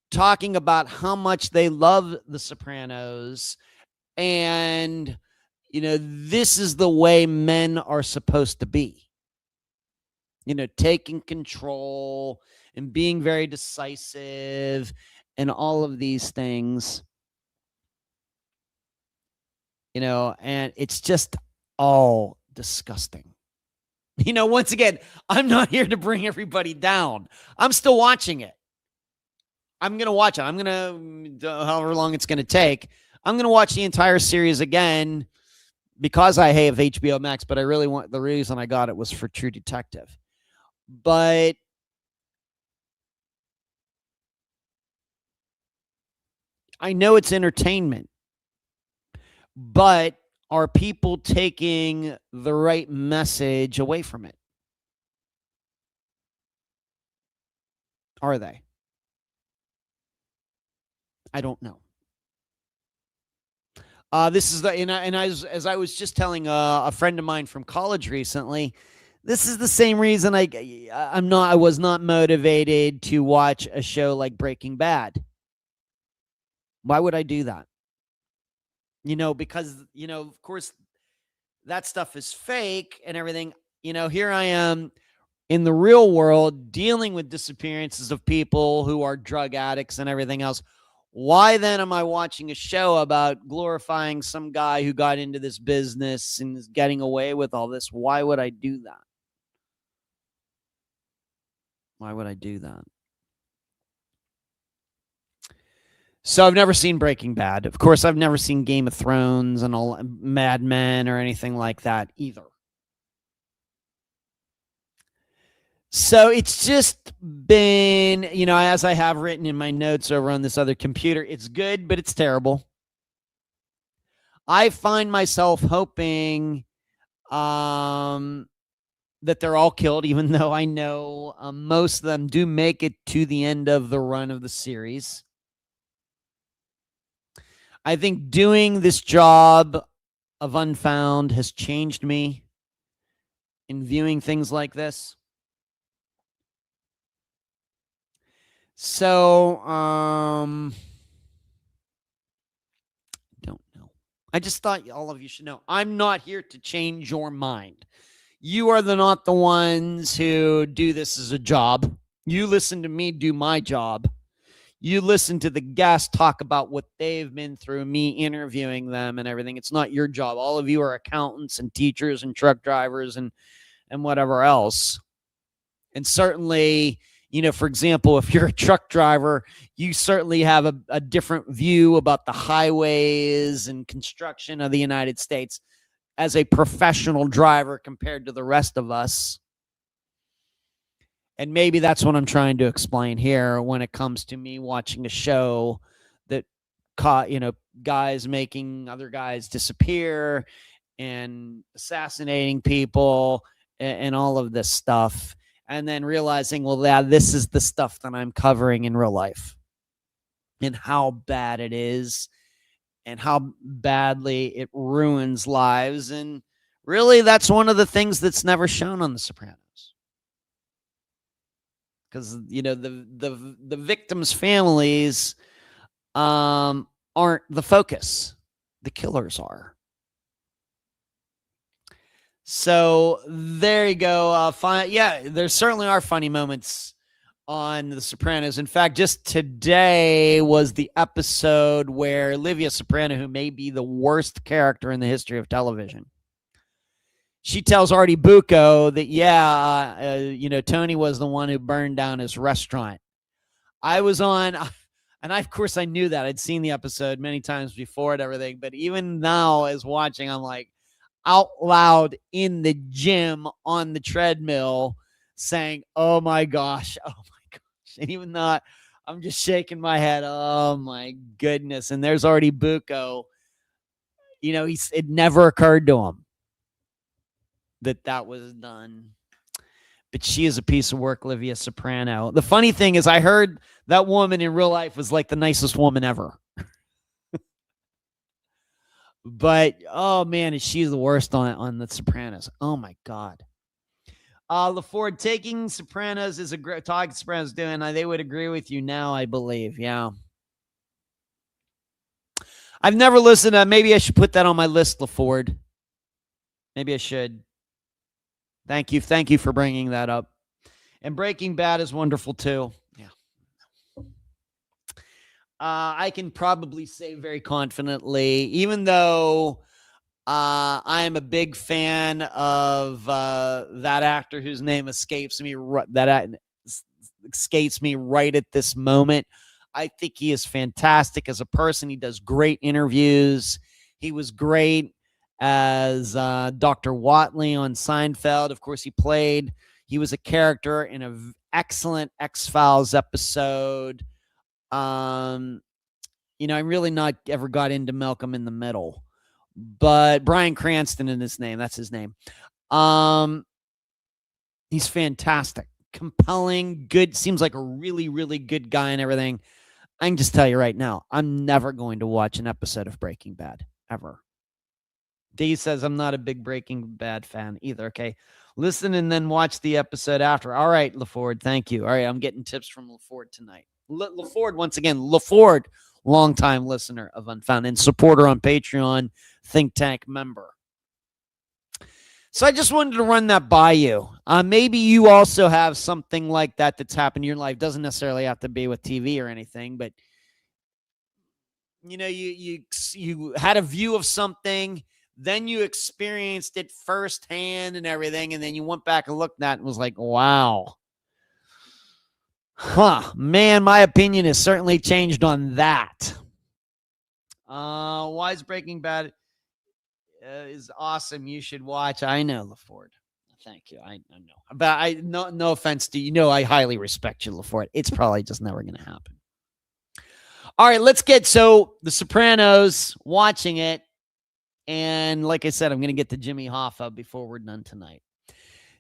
talking about how much they love The Sopranos, and this is the way men are supposed to be, taking control and being very decisive and all of these things, and it's just all disgusting. Once again, I'm not here to bring everybody down. I'm still watching it. I'm going to watch it. I'm going to, however long it's going to take, I'm going to watch the entire series again because I have HBO Max, but I really want, the reason I got it was for True Detective. But I know it's entertainment, but are people taking the right message away from it? Are they? I don't know. This is the and as I was just telling a friend of mine from college recently, this is the same reason I was not motivated to watch a show like Breaking Bad. Why would I do that? Because of course that stuff is fake and everything. Here I am in the real world dealing with disappearances of people who are drug addicts and everything else. Why then am I watching a show about glorifying some guy who got into this business and is getting away with all this? Why would I do that? Why would I do that? So I've never seen Breaking Bad. Of course, I've never seen Game of Thrones and all Mad Men or anything like that either. So it's just been, as I have written in my notes over on this other computer, it's good, but it's terrible. I find myself hoping that they're all killed, even though I know most of them do make it to the end of the run of the series. I think doing this job of Unfound has changed me in viewing things like this. So, don't know. I just thought all of you should know. I'm not here to change your mind. You are not the ones who do this as a job. You listen to me do my job. You listen to the guests talk about what they've been through, me interviewing them and everything. It's not your job. All of you are accountants and teachers and truck drivers and whatever else. And certainly, for example, if you're a truck driver, you certainly have a different view about the highways and construction of the United States as a professional driver compared to the rest of us. And maybe that's what I'm trying to explain here when it comes to me watching a show that caught, guys making other guys disappear and assassinating people and all of this stuff. And then realizing, well, yeah, this is the stuff that I'm covering in real life and how bad it is and how badly it ruins lives. And really, that's one of the things that's never shown on The Sopranos. Because the victims' families aren't the focus; the killers are. So there you go. Yeah, there certainly are funny moments on The Sopranos. In fact, just today was the episode where Olivia Soprano, who may be the worst character in the history of television, she tells Artie Bucco that, Tony was the one who burned down his restaurant. I was on, and of course I knew that. I'd seen the episode many times before and everything, but even now as watching, I'm like out loud in the gym on the treadmill saying, oh my gosh. And even though I'm just shaking my head, oh my goodness. And there's Artie Bucco. It never occurred to him that was done. But she is a piece of work, Olivia Soprano. The funny thing is, I heard that woman in real life was like the nicest woman ever. But, oh man, is she the worst on The Sopranos. Oh my God. LaFord, taking Sopranos is a great talk. Sopranos doing. They would agree with you now, I believe. Yeah. I've never listened to. Maybe I should put that on my list, LaFord. Maybe I should. Thank you for bringing that up. And Breaking Bad is wonderful too. Yeah. I can probably say very confidently, even though I am a big fan of that actor whose name escapes me. Escapes me right at this moment. I think he is fantastic as a person. He does great interviews. He was great as Dr. Watley on Seinfeld. Of course, he was a character in an excellent X-Files episode. I really not ever got into Malcolm in the Middle, but Bryan Cranston in his name. That's his name. He's fantastic, compelling, good. Seems like a really, really good guy and everything. I can just tell you right now, I'm never going to watch an episode of Breaking Bad ever. D says I'm not a big Breaking Bad fan either. Okay, listen and then watch the episode after. All right, LaFord, thank you. All right, I'm getting tips from LaFord tonight. LaFord, once again, LaFord, longtime listener of Unfound and supporter on Patreon, Think Tank member. So I just wanted to run that by you. Maybe you also have something like that that's happened in your life. Doesn't necessarily have to be with TV or anything, but you had a view of something, then you experienced it firsthand and everything, and then you went back and looked at it and was like, wow. Man, my opinion has certainly changed on that. Why is Breaking Bad is awesome? You should watch. I know, LaFord. Thank you. I know. But no offense to you. I highly respect you, LaFord. It's probably just never going to happen. All right, let's get The Sopranos, watching it. And like I said, I'm going to get to Jimmy Hoffa before we're done tonight.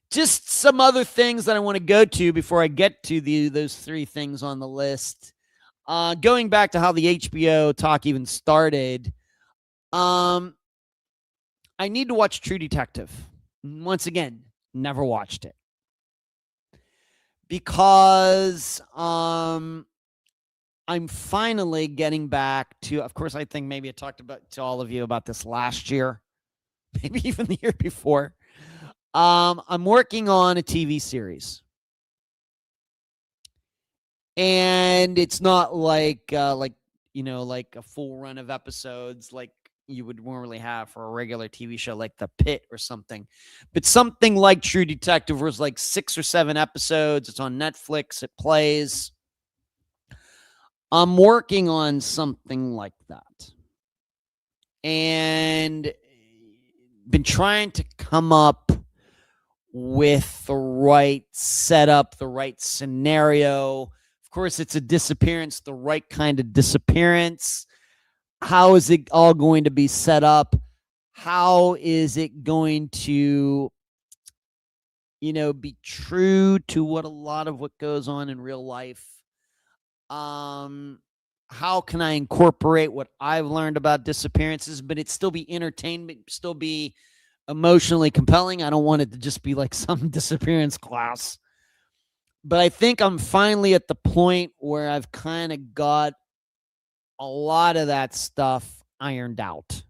Just some other things that I want to go to before I get to those three things on the list. Going back to how the HBO talk even started, I need to watch True Detective. Once again, never watched it. Because I'm finally getting back to, of course, I think maybe I talked to all of you about this last year, maybe even the year before. I'm working on a TV series. And it's not like a full run of episodes like you would normally have for a regular TV show like The Pitt or something. But something like True Detective was like 6 or 7 episodes. It's on Netflix. It plays. I'm working on something like that. And been trying to come up with the right setup, the right scenario. Of course, it's a disappearance, the right kind of disappearance. How is it all going to be set up? How is it going to, be true to what a lot of what goes on in real life? How can I incorporate what I've learned about disappearances, but it still be entertainment, still be emotionally compelling? I don't want it to just be like some disappearance class. But I think I'm finally at the point where I've kind of got a lot of that stuff ironed out.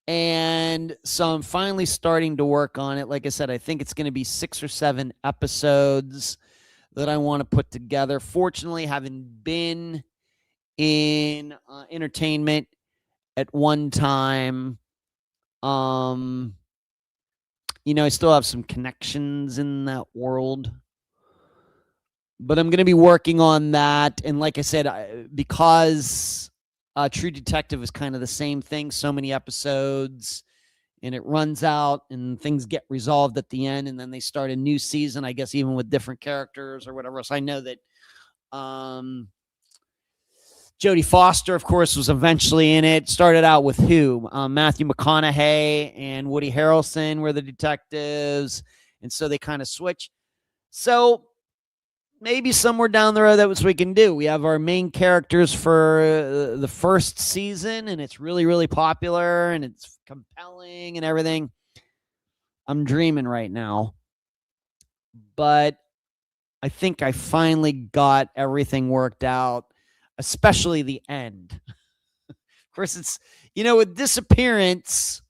And so I'm finally starting to work on it. Like I said, I think it's going to be 6 or 7 episodes that I want to put together. Fortunately, having been in entertainment at one time, I still have some connections in that world. But I'm going to be working on that. And like I said, because True Detective is kind of the same thing, so many episodes, and it runs out and things get resolved at the end, and then they start a new season, I guess, even with different characters or whatever. So I know that Jodie Foster, of course, was eventually in it. Started out with who? Matthew McConaughey and Woody Harrelson were the detectives. And so they kind of switch. So maybe somewhere down the road, that's what we can do. We have our main characters for the first season, and it's really, really popular, and it's compelling and everything. I'm dreaming right now. But I think I finally got everything worked out, especially the end. Of course, it's, with disappearance,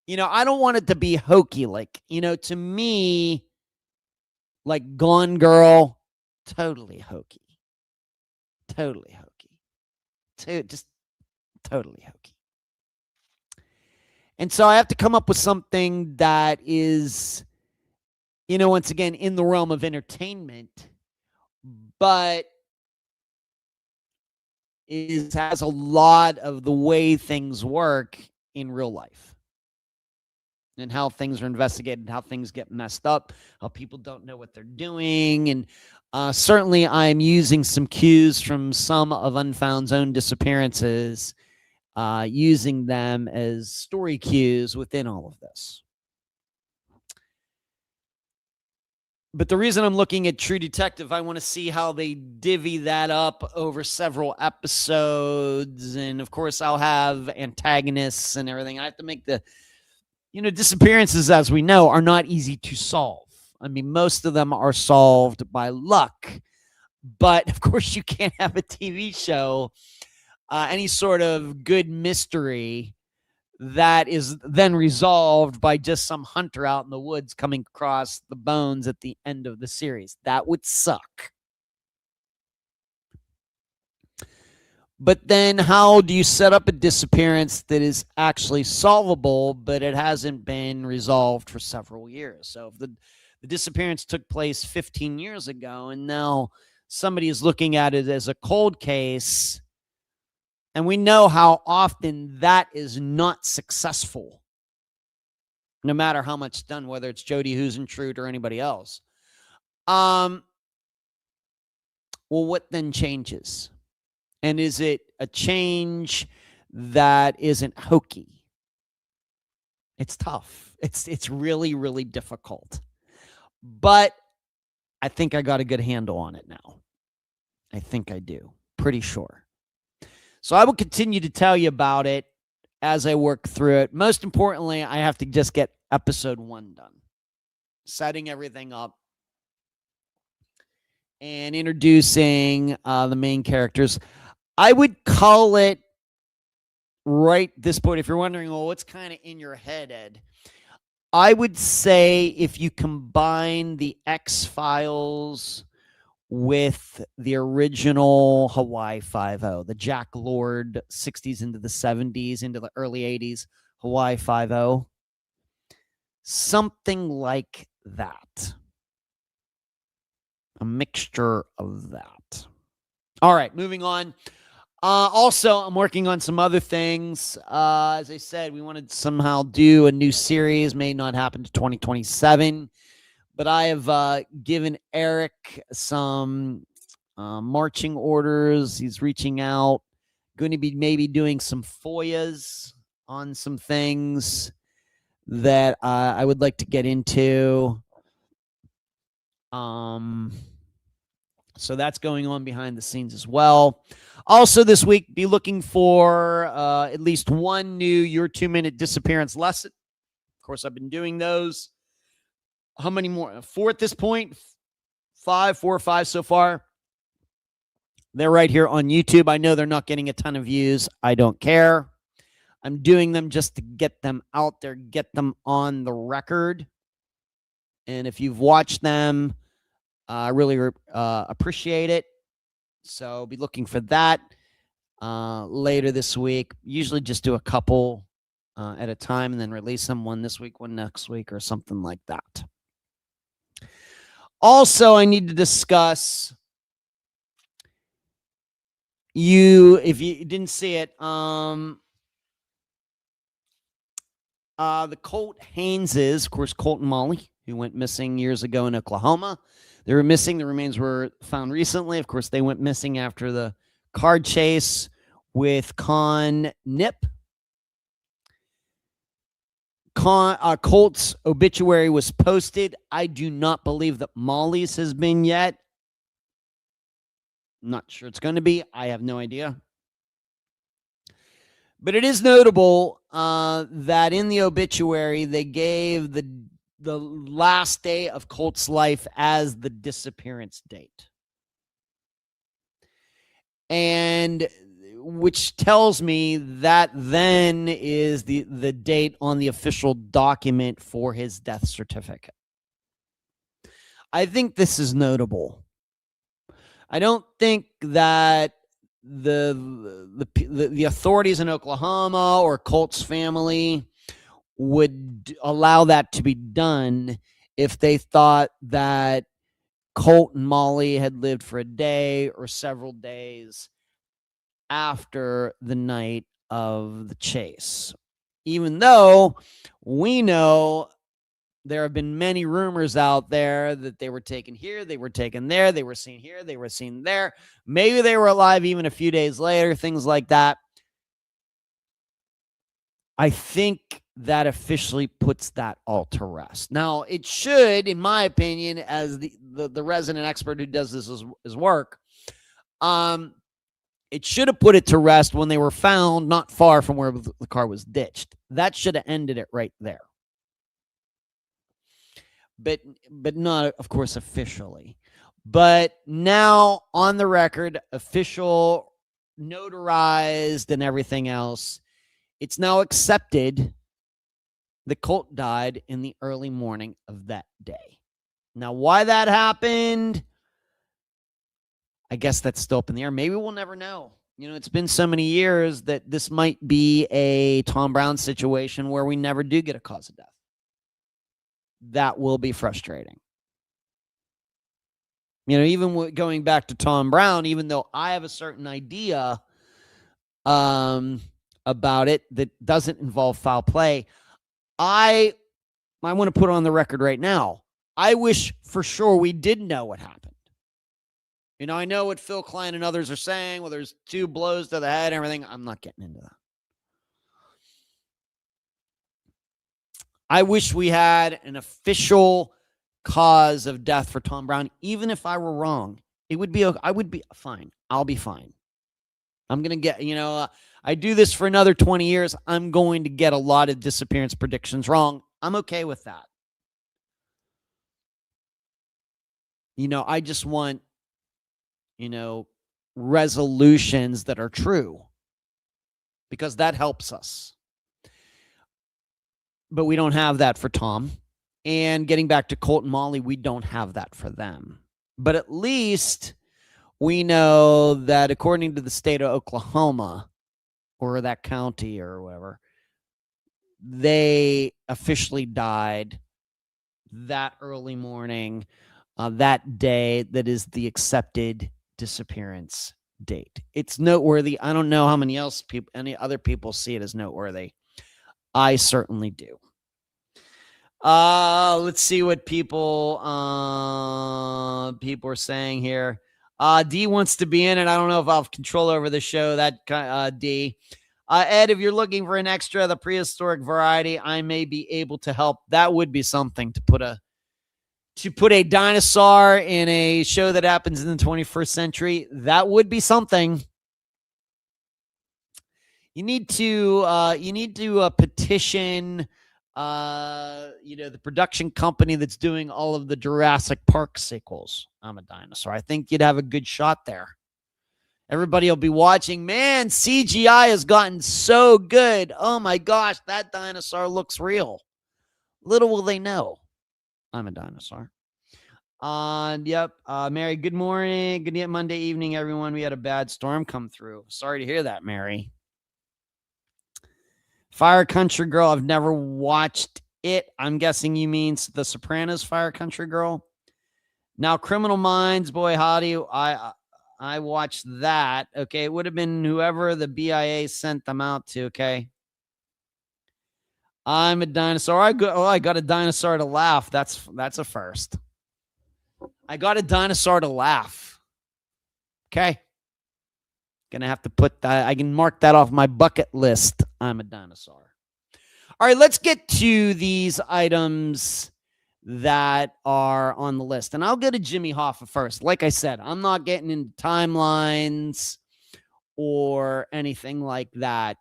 I don't want it to be hokey. Like, to me, like Gone Girl, totally hokey. Totally hokey. Just totally hokey. And so I have to come up with something that is, once again, in the realm of entertainment, but has a lot of the way things work in real life and how things are investigated, how things get messed up, how people don't know what they're doing. And certainly I'm using some cues from some of Unfound's own disappearances using them as story cues within all of this. But the reason I'm looking at True Detective, I want to see how they divvy that up over several episodes. And of course, I'll have antagonists and everything. I have to make disappearances, as we know, are not easy to solve. I mean, most of them are solved by luck. But of course, you can't have a TV show, any sort of good mystery that is then resolved by just some hunter out in the woods coming across the bones at the end of the series. That would suck. But then how do you set up a disappearance that is actually solvable, but it hasn't been resolved for several years? So if the disappearance took place 15 years ago and now somebody is looking at it as a cold case, and we know how often that is not successful, no matter how much done, whether it's Jody Huisentruit or anybody else. Well, what then changes? And is it a change that isn't hokey? It's tough. It's really, really difficult. But I think I got a good handle on it now. I think I do. Pretty sure. So I will continue to tell you about it as I work through it. Most importantly, I have to just get episode 1 done, setting everything up and introducing the main characters. I would call it right this point, if you're wondering, well, what's kind of in your head, Ed? I would say if you combine the X-Files with the original Hawaii Five-0, the Jack Lord 60s into the 70s, into the early 80s, Hawaii Five-0, something like that. A mixture of that. All right, moving on. Also, I'm working on some other things. As I said, we wanted to somehow do a new series. May not happen to 2027. But I have given Eric some marching orders. He's reaching out. Going to be maybe doing some FOIAs on some things that I would like to get into. So that's going on behind the scenes as well. Also this week, be looking for at least one new Your 2-Minute Disappearance lesson. Of course, I've been doing those. How many more? 4 at this point? 4 or 5 so far. They're right here on YouTube. I know they're not getting a ton of views. I don't care. I'm doing them just to get them out there, get them on the record. And if you've watched them, I really appreciate it. So be looking for that later this week. Usually just do a couple at a time and then release them, one this week, one next week, or something like that. Also, I need to discuss if you didn't see it, the Colt Hayneses, of course, Colt and Molly, who went missing years ago in Oklahoma. They were missing. The remains were found recently. Of course, they went missing after the car chase with Con Nip. Colt's obituary was posted. I do not believe that Molly's has been yet. I'm not sure it's going to be. I have no idea. But it is notable that in the obituary, they gave the last day of Colt's life as the disappearance date. And which tells me that then is the date on the official document for his death certificate. I think this is notable. I don't think that the authorities in Oklahoma or Colt's family would allow that to be done if they thought that Colt and Molly had lived for a day or several days after the night of the chase. Even though we know there have been many rumors out there that they were taken here, they were taken there, they were seen here, they were seen there. Maybe they were alive even a few days later, things like that. I think that officially puts that all to rest. Now, it should, in my opinion, as the resident expert who does this work, it should have put it to rest when they were found not far from where the car was ditched. That should have ended it right there. But not, of course, officially. But now on the record, official, notarized, and everything else, it's now accepted that Colt died in the early morning of that day. Now, why that happened, I guess that's still up in the air. Maybe we'll never know. It's been so many years that this might be a Tom Brown situation where we never do get a cause of death. That will be frustrating. Even going back to Tom Brown, even though I have a certain idea about it that doesn't involve foul play, I want to put on the record right now. I wish for sure we did know what happened. I know what Phil Klein and others are saying. Well, there's 2 blows to the head and everything. I'm not getting into that. I wish we had an official cause of death for Tom Brown. Even if I were wrong, I would be fine. I'll be fine. I'm going to get, I do this for another 20 years. I'm going to get a lot of disappearance predictions wrong. I'm okay with that. I just want, resolutions that are true, because that helps us. But we don't have that for Tom. And getting back to Colt and Molly, we don't have that for them. But at least we know that according to the state of Oklahoma, or that county or whatever, they officially died that early morning, that day that is the accepted disappearance date. It's noteworthy. I don't know how any other people see it as noteworthy. I certainly do. Let's see what people are saying here. D wants to be in it. I don't know if I'll have control over the show. D. Ed, if you're looking for an extra of the prehistoric variety, I may be able to help. That would be something to put a dinosaur in a show that happens in the 21st century. That would be something. You need to petition the production company that's doing all of the Jurassic Park sequels. I'm a Dinosaur. I think you'd have a good shot there. Everybody will be watching. Man, CGI has gotten so good. Oh my gosh, that dinosaur looks real. Little will they know, I'm a Dinosaur. Yep. Mary, good morning. Good Monday evening, everyone. We had a bad storm come through. Sorry to hear that, Mary. Fire Country Girl, I've never watched it. I'm guessing you mean the Sopranos Fire Country Girl. Now, Criminal Minds, boy, howdy. I watched that. Okay, it would have been whoever the BIA sent them out to. Okay. I'm a Dinosaur. I got a dinosaur to laugh. That's a first. I got a dinosaur to laugh. Okay. Gonna have to put that. I can mark that off my bucket list. I'm a Dinosaur. All right, let's get to these items that are on the list. And I'll go to Jimmy Hoffa first. Like I said, I'm not getting into timelines or anything like that.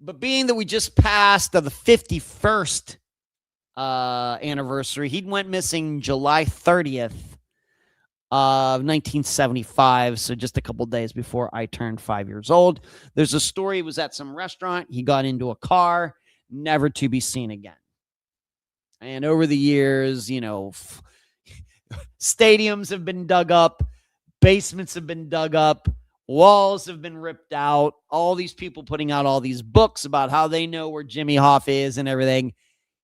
But being that we just passed the 51st anniversary, he went missing July 30th of 1975, so just a couple days before I turned 5 years old. There's a story. He was at some restaurant. He got into a car, never to be seen again. And over the years, stadiums have been dug up, basements have been dug up, walls have been ripped out, all these people putting out all these books about how they know where Jimmy Hoffa is and everything.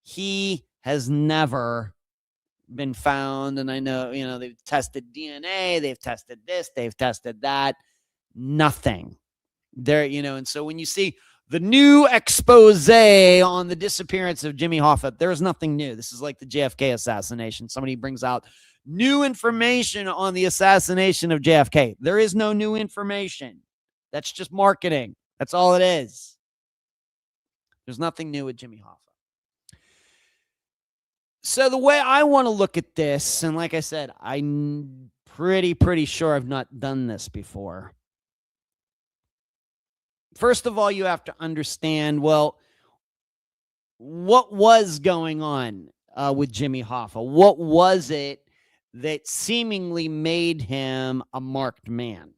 He has never been found. And I know, they've tested DNA, they've tested this, they've tested that. Nothing there, and so when you see the new expose on the disappearance of Jimmy Hoffa, there's nothing new. This is like the JFK assassination. Somebody brings out new information on the assassination of JFK. There is no new information. That's just marketing. That's all it is. There's nothing new with Jimmy Hoffa. So the way I want to look at this, and like I said, I'm pretty sure I've not done this before. First of all, you have to understand, well, what was going on with Jimmy Hoffa? What was it that seemingly made him a marked man?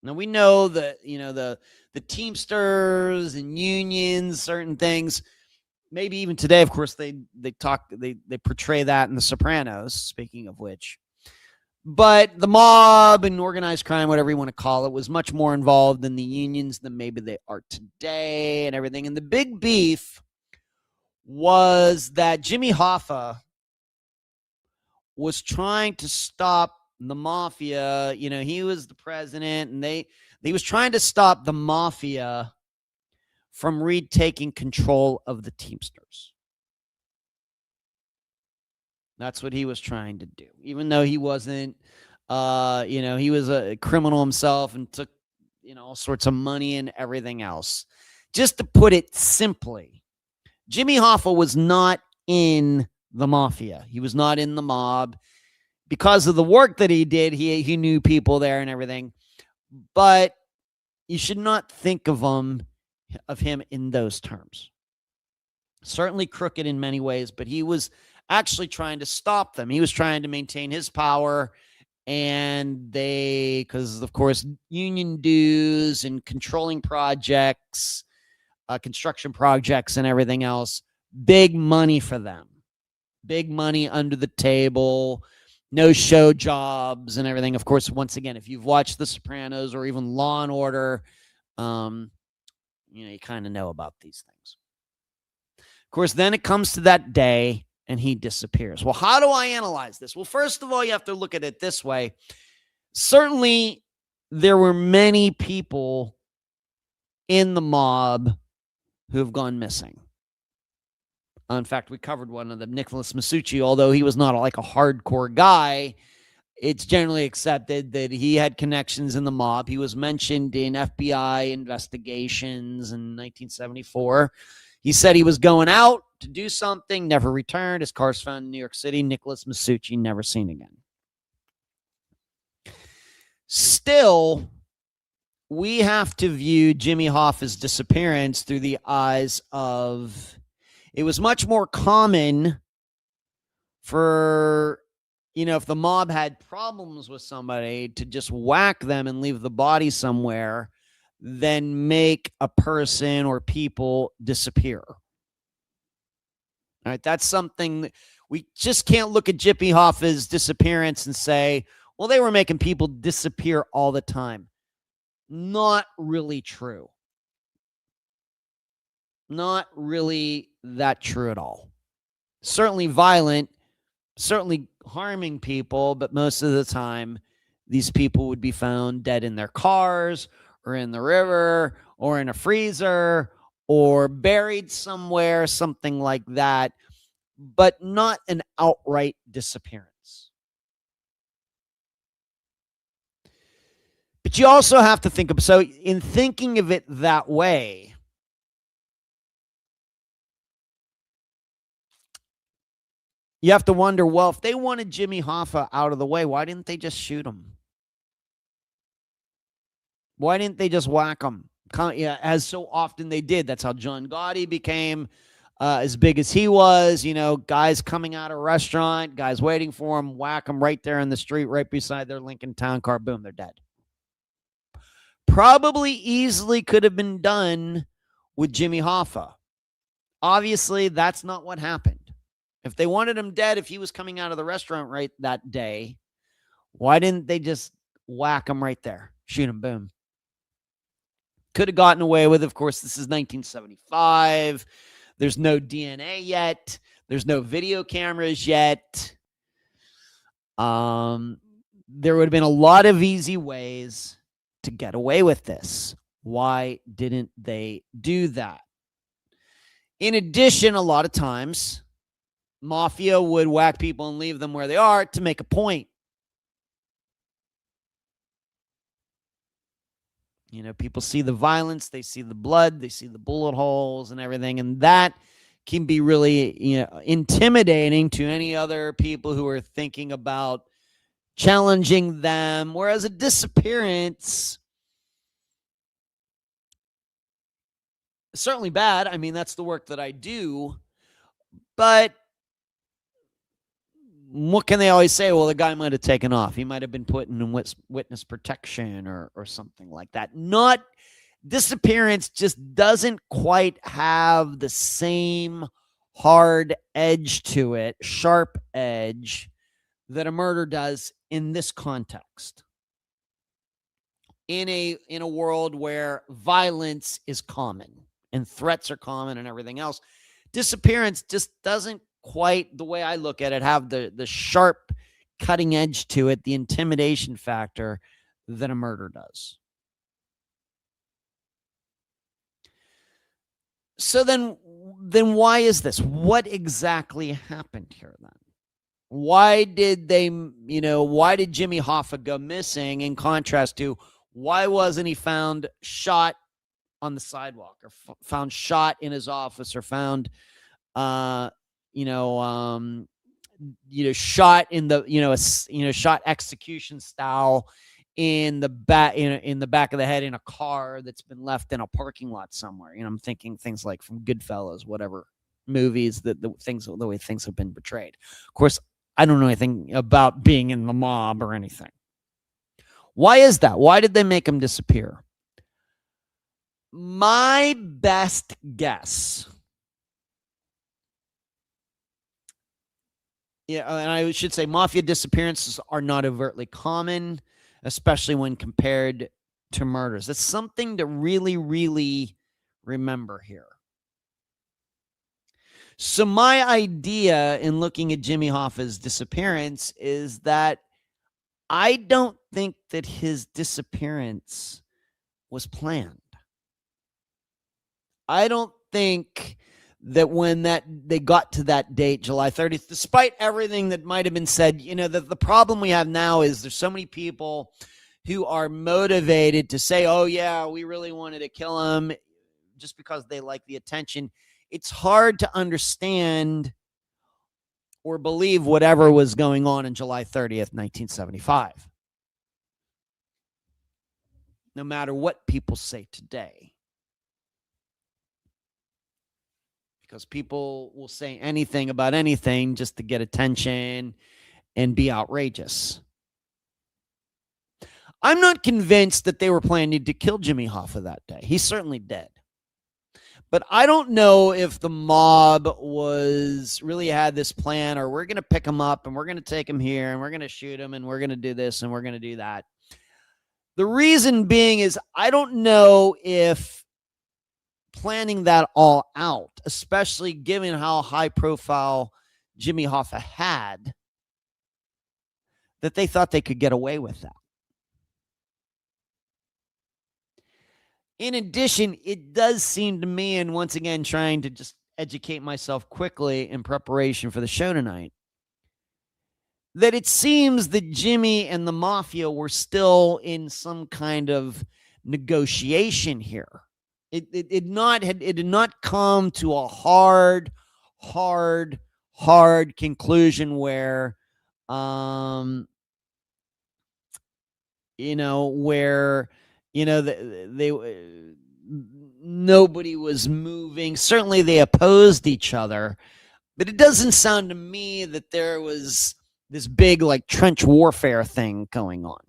Now we know that the Teamsters and unions, certain things. Maybe even today, of course, they portray that in The Sopranos. Speaking of which, but the mob and organized crime, whatever you want to call it, was much more involved in the unions than maybe they are today, and everything. And the big beef was that Jimmy Hoffa was trying to stop the mafia. He was the president, and he was trying to stop the mafia from retaking control of the Teamsters. That's what he was trying to do, even though he wasn't, he was a criminal himself and took, all sorts of money and everything else. Just to put it simply, Jimmy Hoffa was not in the mafia. He was not in the mob. Because of the work that he did, he knew people there and everything. But you should not think of him in those terms. Certainly crooked in many ways, but he was actually trying to stop them. He was trying to maintain his power, and because of course, union dues and controlling projects, construction projects and everything else, big money for them. Big money under the table, no show jobs and everything. Of course, once again, if you've watched The Sopranos or even Law and Order, you kind of know about these things. Of course, then it comes to that day and he disappears. Well, how do I analyze this? Well, first of all, you have to look at it this way. Certainly, there were many people in the mob who have gone missing. In fact, we covered one of them, Nicholas Masucci. Although he was not a hardcore guy, it's generally accepted that he had connections in the mob. He was mentioned in FBI investigations in 1974. He said he was going out to do something, never returned. His car's found in New York City. Nicholas Masucci, never seen again. Still, we have to view Jimmy Hoffa's disappearance through the eyes of, it was much more common for, if the mob had problems with somebody, to just whack them and leave the body somewhere than make a person or people disappear. All right, that's something that we just can't look at Jimmy Hoffa's disappearance and say, well, they were making people disappear all the time. Not really true. Not really that true at all. Certainly violent, certainly harming people, but most of the time, these people would be found dead in their cars or in the river or in a freezer or buried somewhere, something like that, but not an outright disappearance. But you also have to think of, so in thinking of it that way, you have to wonder, well, if they wanted Jimmy Hoffa out of the way, why didn't they just shoot him? Why didn't they just whack him? As so often they did. That's how John Gotti became as big as he was. Guys coming out of a restaurant, guys waiting for him, whack him right there in the street, right beside their Lincoln Town car. Boom, they're dead. Probably easily could have been done with Jimmy Hoffa. Obviously, that's not what happened. If they wanted him dead, if he was coming out of the restaurant right that day, why didn't they just whack him right there? Shoot him, boom. Could have gotten away with it. Of course, this is 1975. There's no DNA yet. There's no video cameras yet. There would have been a lot of easy ways to get away with this. Why didn't they do that? In addition, a lot of times, mafia would whack people and leave them where they are to make a point. People see the violence, they see the blood, they see the bullet holes and everything, and that can be really, intimidating to any other people who are thinking about challenging them. Whereas a disappearance, certainly bad. I mean, that's the work that I do, but what can they always say? Well, the guy might have taken off. He might have been put in witness protection or something like that. Not disappearance just doesn't quite have the same hard edge to it, sharp edge that a murder does in this context. In a world where violence is common and threats are common and everything else, disappearance just doesn't quite, the way I look at it, have the sharp cutting edge to it, the intimidation factor that a murder does. So then why is this? What exactly happened here then? Why did Jimmy Hoffa go missing, in contrast to why wasn't he found shot on the sidewalk, or found shot in his office, or found shot in the shot execution style in the back, in the back of the head, in a car that's been left in a parking lot somewhere. I'm thinking things like from Goodfellas, whatever movies, the way things have been portrayed. Of course, I don't know anything about being in the mob or anything. Why is that? Why did they make him disappear? My best guess, and I should say mafia disappearances are not overtly common, especially when compared to murders. It's something to really, really remember here. So my idea in looking at Jimmy Hoffa's disappearance is that I don't think that his disappearance was planned. I don't think that when they got to that date, July 30th, despite everything that might have been said, the problem we have now is there's so many people who are motivated to say, oh yeah, we really wanted to kill him, just because they like the attention. It's hard to understand or believe whatever was going on July 30th, 1975. No matter what people say today. Because people will say anything about anything just to get attention and be outrageous. I'm not convinced that they were planning to kill Jimmy Hoffa that day. He's certainly dead. But I don't know if the mob really had this plan, or we're going to pick him up and we're going to take him here and we're going to shoot him and we're going to do this and we're going to do that. The reason being is I don't know if planning that all out, especially given how high profile Jimmy Hoffa had, that they thought they could get away with that. In addition, it does seem to me, and once again, trying to just educate myself quickly in preparation for the show tonight, that it seems that Jimmy and the mafia were still in some kind of negotiation here. It did not come to a hard conclusion where, nobody was moving. Certainly they opposed each other, but it doesn't sound to me that there was this big like trench warfare thing going on.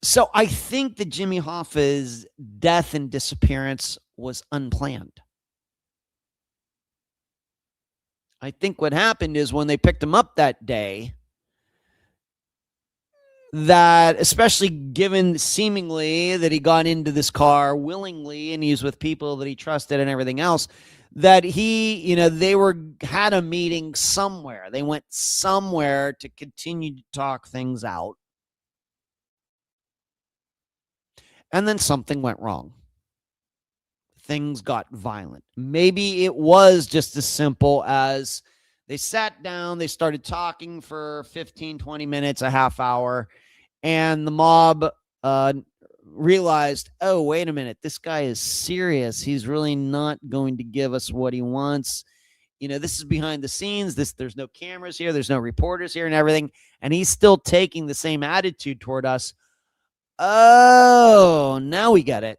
So I think that Jimmy Hoffa's death and disappearance was unplanned. I think what happened is when they picked him up that day, that, especially given seemingly that he got into this car willingly and he was with people that he trusted and everything else, that they had a meeting somewhere. They went somewhere to continue to talk things out. And then something went wrong. Things got violent. Maybe it was just as simple as they sat down, they started talking for 15, 20 minutes, a half hour, And the mob uh, realized, oh, wait a minute, this guy is serious. He's really not going to give us what he wants. This is behind the scenes. There's no cameras here, there's no reporters here and everything, and he's still taking the same attitude toward us. Oh, now we get it.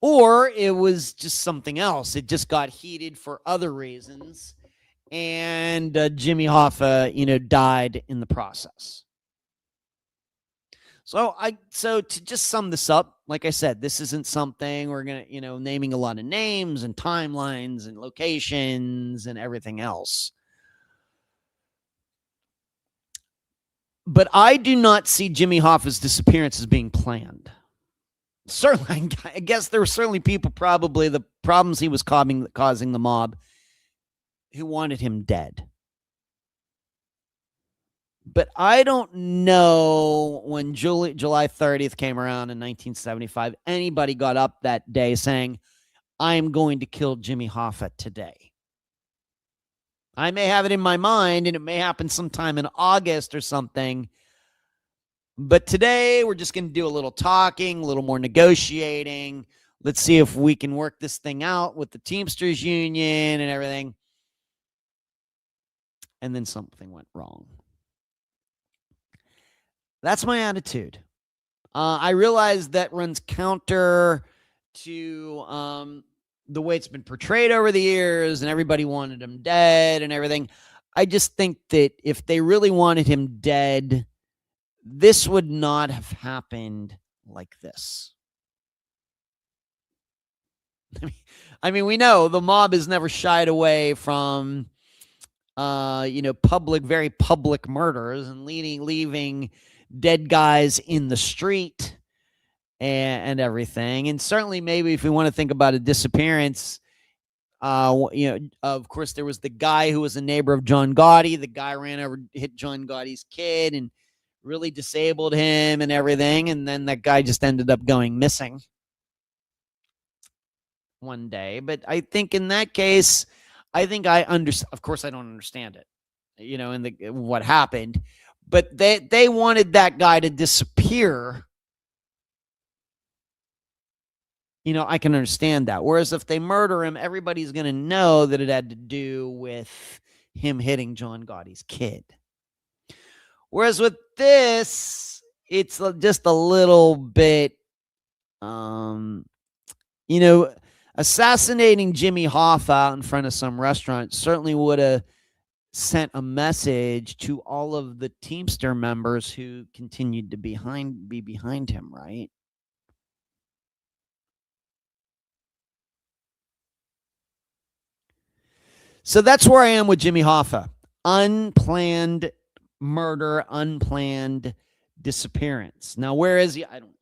Or it was just something else. It just got heated for other reasons, and Jimmy Hoffa, died in the process. So to just sum this up, like I said, this isn't something we're gonna, naming a lot of names and timelines and locations and everything else. But I do not see Jimmy Hoffa's disappearance as being planned. Certainly, I guess there were certainly people, probably the problems he was causing the mob, who wanted him dead. But I don't know when July 30th came around in 1975, anybody got up that day saying, I'm going to kill Jimmy Hoffa today. I may have it in my mind, and it may happen sometime in August or something. But today, we're just going to do a little talking, a little more negotiating. Let's see if we can work this thing out with the Teamsters Union and everything. And then something went wrong. That's my attitude. I realize that runs counter to the way it's been portrayed over the years, and everybody wanted him dead and everything. I just think that if they really wanted him dead, this would not have happened like this. I mean, we know the mob has never shied away from, very public murders and leaving dead guys in the street and everything. And certainly, maybe if we want to think about a disappearance, of course, there was the guy who was a neighbor of John Gotti. The guy ran over, hit John Gotti's kid, and really disabled him and everything. And then that guy just ended up going missing one day. But I think in that case, of course, I don't understand it, what happened, but they wanted that guy to disappear. I can understand that. Whereas if they murder him, everybody's going to know that it had to do with him hitting John Gotti's kid. Whereas with this, it's just a little bit, assassinating Jimmy Hoffa out in front of some restaurant certainly would have sent a message to all of the Teamster members who continued to be behind him, right? So that's where I am with Jimmy Hoffa. Unplanned murder, unplanned disappearance. Now, where is he? I don't know.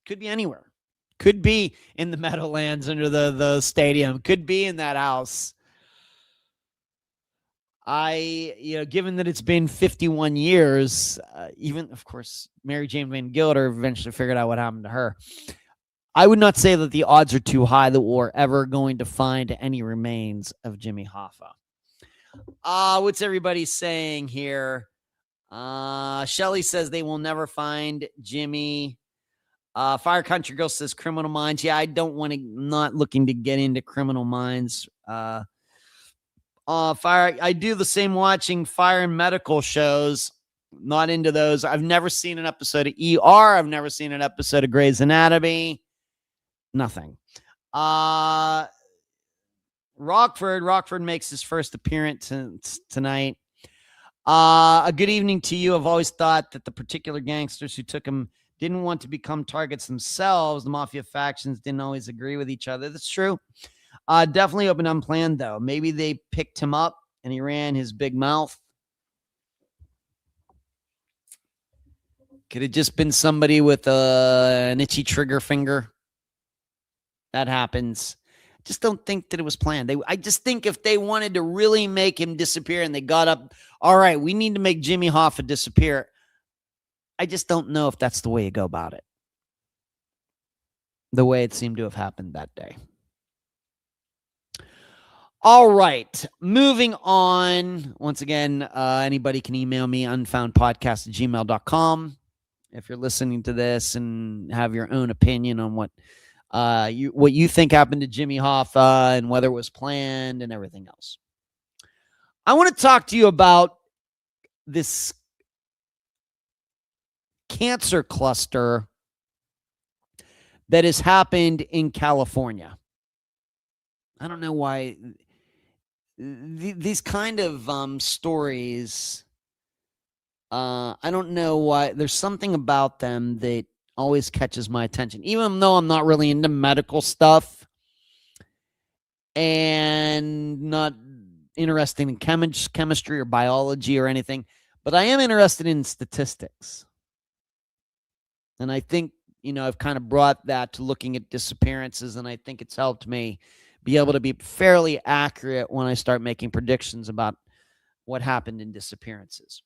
Could be anywhere. Could be in the Meadowlands under the stadium. Could be in that house. Given that it's been 51 years, even, of course, Mary Jane Van Gilder eventually figured out what happened to her. I would not say that the odds are too high that we're ever going to find any remains of Jimmy Hoffa. What's everybody saying here? Shelly says they will never find Jimmy. Fire Country Girl says Criminal Minds. Yeah, I don't want to, not looking to get into Criminal Minds. I do the same watching fire and medical shows. Not into those. I've never seen an episode of ER. I've never seen an episode of Grey's Anatomy. Nothing. Rockford makes his first appearance tonight. A good evening to you. I've always thought that the particular gangsters who took him didn't want to become targets themselves. The mafia factions didn't always agree with each other. That's true. Definitely open unplanned, though. Maybe they picked him up and he ran his big mouth. Could have just been somebody with an itchy trigger finger. That happens. I just don't think that it was planned. I just think if they wanted to really make him disappear and they got up, all right, we need to make Jimmy Hoffa disappear. I just don't know if that's the way you go about it. The way it seemed to have happened that day. All right. Moving on. Once again, anybody can email me, unfoundpodcast@gmail.com. If you're listening to this and have your own opinion on what you think happened to Jimmy Hoffa and whether it was planned and everything else. I want to talk to you about this cancer cluster that has happened in California. I don't know why these kind of stories. I don't know why. There's something about them that always catches my attention, even though I'm not really into medical stuff and not interested in chemistry or biology or anything, but I am interested in statistics. And I think, I've kind of brought that to looking at disappearances, and I think it's helped me be able to be fairly accurate when I start making predictions about what happened in disappearances.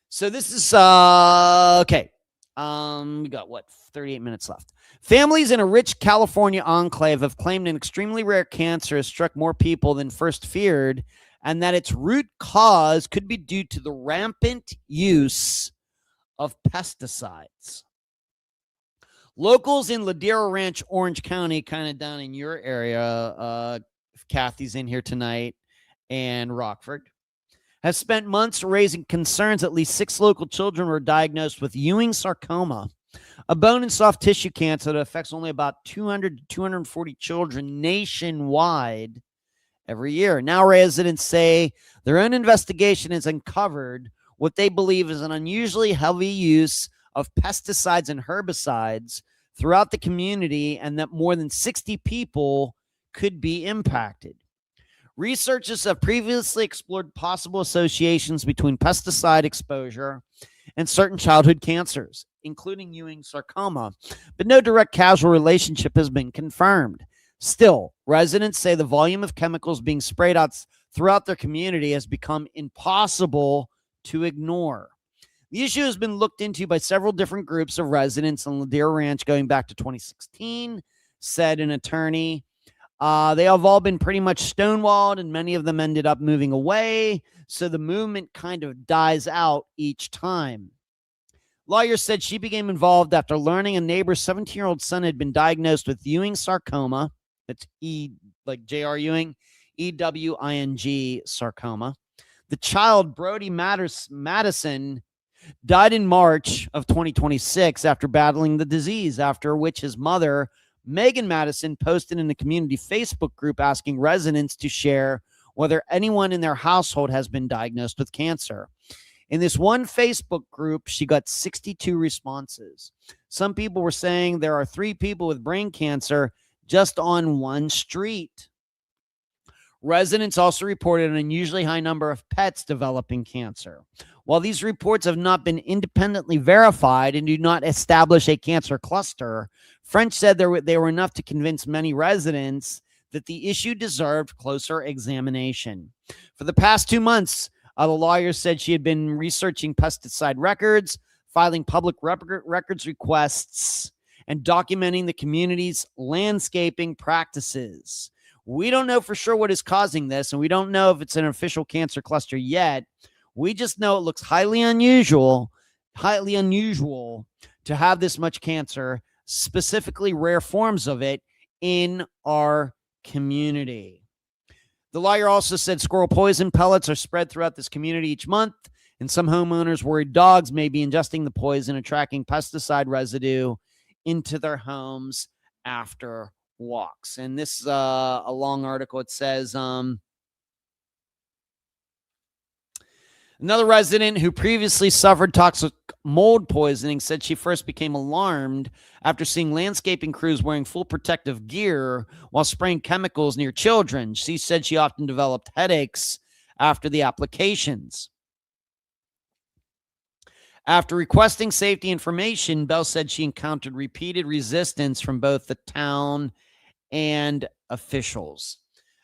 So this is okay. We got 38 minutes left. Families in a rich California enclave have claimed an extremely rare cancer has struck more people than first feared, and that its root cause could be due to the rampant use of pesticides. Locals in Ladera Ranch, Orange County, kind of down in your area, Kathy's in here tonight, and Rockford, have spent months raising concerns. At least 6 local children were diagnosed with Ewing sarcoma, a bone and soft tissue cancer that affects only about 200 to 240 children nationwide every year. Now residents say their own investigation has uncovered what they believe is an unusually heavy use of pesticides and herbicides throughout the community, and that more than 60 people could be impacted. Researchers have previously explored possible associations between pesticide exposure and certain childhood cancers, including Ewing sarcoma, but no direct causal relationship has been confirmed. Still, residents say the volume of chemicals being sprayed out throughout their community has become impossible to ignore. The issue has been looked into by several different groups of residents on Ladera Ranch going back to 2016, said an attorney. They have all been pretty much stonewalled, and many of them ended up moving away, so the movement kind of dies out each time. Lawyer said she became involved after learning a neighbor's 17-year-old son had been diagnosed with Ewing sarcoma. That's like J.R. Ewing, EWING sarcoma. The child, Brody Madison, died in March of 2026 after battling the disease, after which his mother, Megan Madison, posted in the community Facebook group asking residents to share whether anyone in their household has been diagnosed with cancer. In this one Facebook group, she got 62 responses. Some people were saying there are 3 people with brain cancer just on one street. Residents also reported an unusually high number of pets developing cancer. While these reports have not been independently verified and do not establish a cancer cluster, French said they were enough to convince many residents that the issue deserved closer examination. For the past 2 months, the lawyer said she had been researching pesticide records, filing public records requests, and documenting the community's landscaping practices. We don't know for sure what is causing this, and we don't know if it's an official cancer cluster yet. We just know it looks highly unusual to have this much cancer, specifically rare forms of it, in our community. The lawyer also said squirrel poison pellets are spread throughout this community each month, and some homeowners worry dogs may be ingesting the poison and tracking pesticide residue into their homes after walks. And this is a long article. It says, another resident who previously suffered toxic mold poisoning said she first became alarmed after seeing landscaping crews wearing full protective gear while spraying chemicals near children. She said she often developed headaches after the applications. After requesting safety information, Bell said she encountered repeated resistance from both the town and officials.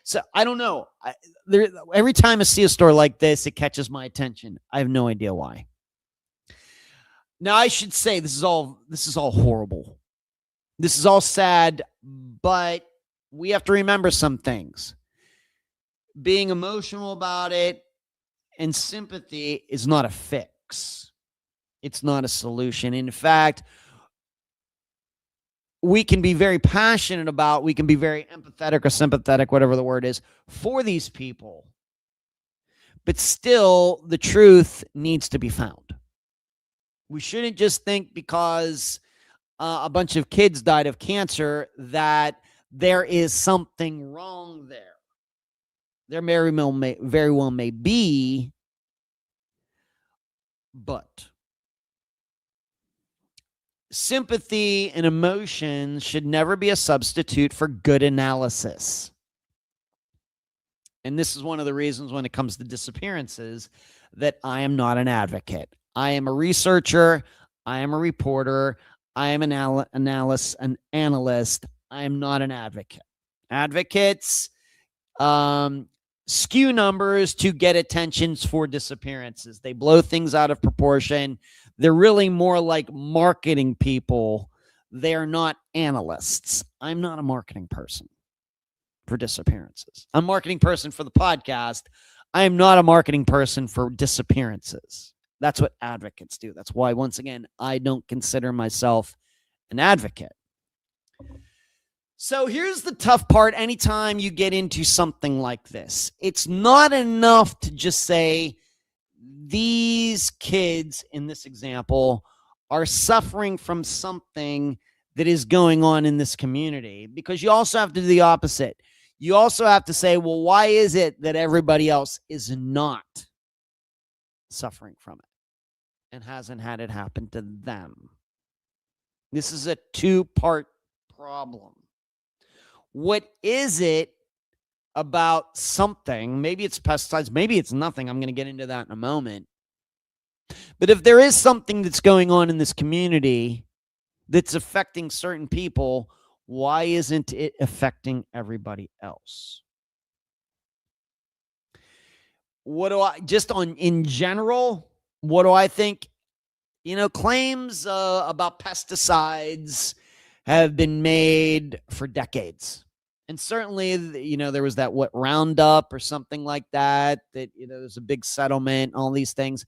So I don't know. Every time I see a story like this, it catches my attention. I have no idea why. Now, I should say this is all horrible. This is all sad, but we have to remember some things. being emotional about it and sympathy is not a fix. It's not a solution. In fact, we can be very passionate about, we can be very empathetic or sympathetic, whatever the word is, for these people. But still, the truth needs to be found. We shouldn't just think because a bunch of kids died of cancer that there is something wrong there. There very well may be, but sympathy and emotion should never be a substitute for good analysis. And this is one of the reasons when it comes to disappearances that I am not an advocate. I am a researcher. I am a reporter. I am an analyst. I am not an advocate. Advocates skew numbers to get attentions for disappearances. They blow things out of proportion. They're really more like marketing people. They are not analysts. I'm not a marketing person for disappearances. I'm a marketing person for the podcast. I am not a marketing person for disappearances. That's what advocates do. That's why, once again, I don't consider myself an advocate. So here's the tough part anytime you get into something like this. It's not enough to just say, these kids in this example are suffering from something that is going on in this community, because you also have to do the opposite. You also have to say, well, why is it that everybody else is not suffering from it and hasn't had it happen to them? This is a two-part problem. What is it about something? Maybe it's pesticides, maybe it's nothing. I'm going to get into that in a moment. But if there is something that's going on in this community that's affecting certain people, why isn't it affecting everybody else? What do I, just on in general, what do I think? You know, claims about pesticides have been made for decades. And certainly, you know, there was that, Roundup or something like that, there's a big settlement, all these things,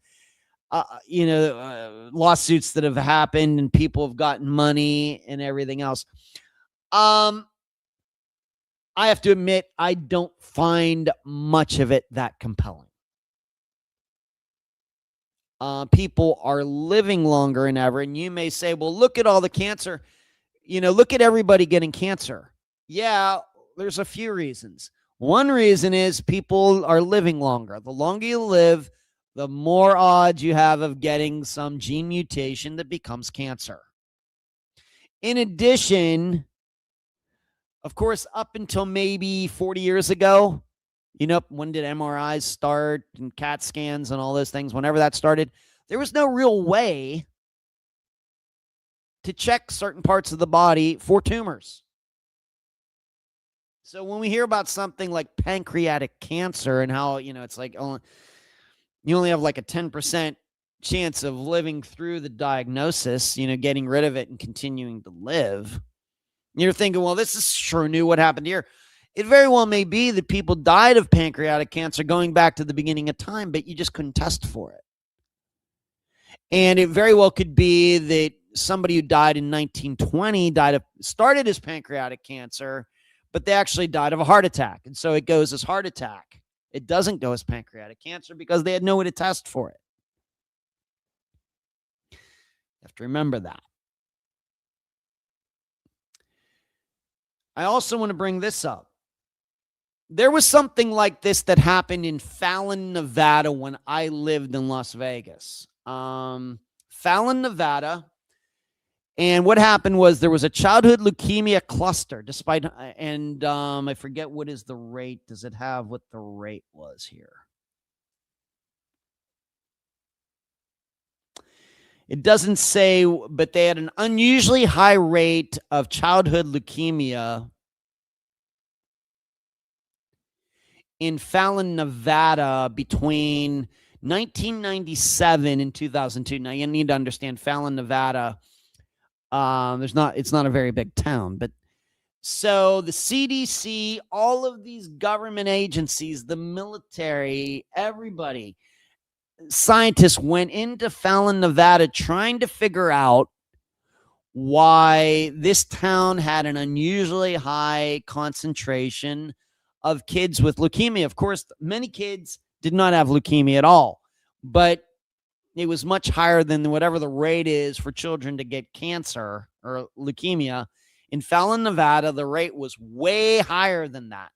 lawsuits that have happened and people have gotten money and everything else. I have to admit, I don't find much of it that compelling. People are living longer than ever. And you may say, well, look at all the cancer. Look at everybody getting cancer. Yeah, there's a few reasons. One reason is people are living longer. The longer you live, the more odds you have of getting some gene mutation that becomes cancer. In addition, of course, up until maybe 40 years ago, when did MRIs start and CAT scans and all those things? Whenever that started, there was no real way to check certain parts of the body for tumors. So when we hear about something like pancreatic cancer and how, it's like, you only have like a 10% chance of living through the diagnosis, getting rid of it and continuing to live. You're thinking, well, this is sure new. What happened here? It very well may be that people died of pancreatic cancer going back to the beginning of time, but you just couldn't test for it. And it very well could be that somebody who died in 1920 started as pancreatic cancer, but they actually died of a heart attack. And so it goes as heart attack. It doesn't go as pancreatic cancer because they had no way to test for it. You have to remember that. I also want to bring this up. There was something like this that happened in Fallon, Nevada when I lived in Las Vegas. Fallon, Nevada. And what happened was there was a childhood leukemia cluster, I forget what is the rate. Does it have what the rate was here? It doesn't say, but they had an unusually high rate of childhood leukemia in Fallon, Nevada between 1997 and 2002. Now you need to understand Fallon, Nevada. It's not a very big town, but So the CDC, all of these government agencies, the military, everybody, scientists went into Fallon, Nevada, trying to figure out why this town had an unusually high concentration of kids with leukemia. Of course, many kids did not have leukemia at all, but it was much higher than whatever the rate is for children to get cancer or leukemia. In Fallon, Nevada, the rate was way higher than that.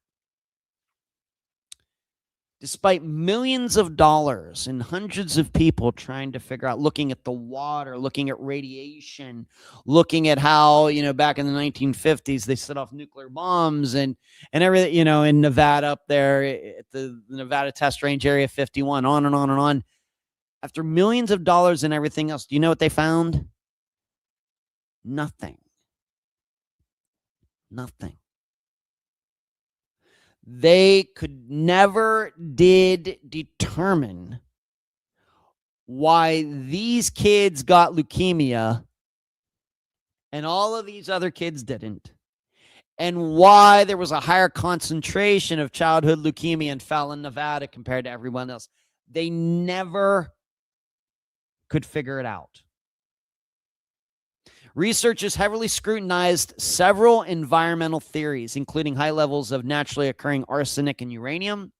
Despite millions of dollars and hundreds of people trying to figure out, looking at the water, looking at radiation, looking at how, back in the 1950s, they set off nuclear bombs and everything, in Nevada up there at the Nevada Test Range Area 51, on and on and on. After millions of dollars and everything else, do you know what they found? Nothing. They never did determine why these kids got leukemia and all of these other kids didn't, and why there was a higher concentration of childhood leukemia in Fallon, Nevada compared to everyone else. They never could figure it out. Researchers heavily scrutinized several environmental theories, including high levels of naturally occurring arsenic and uranium,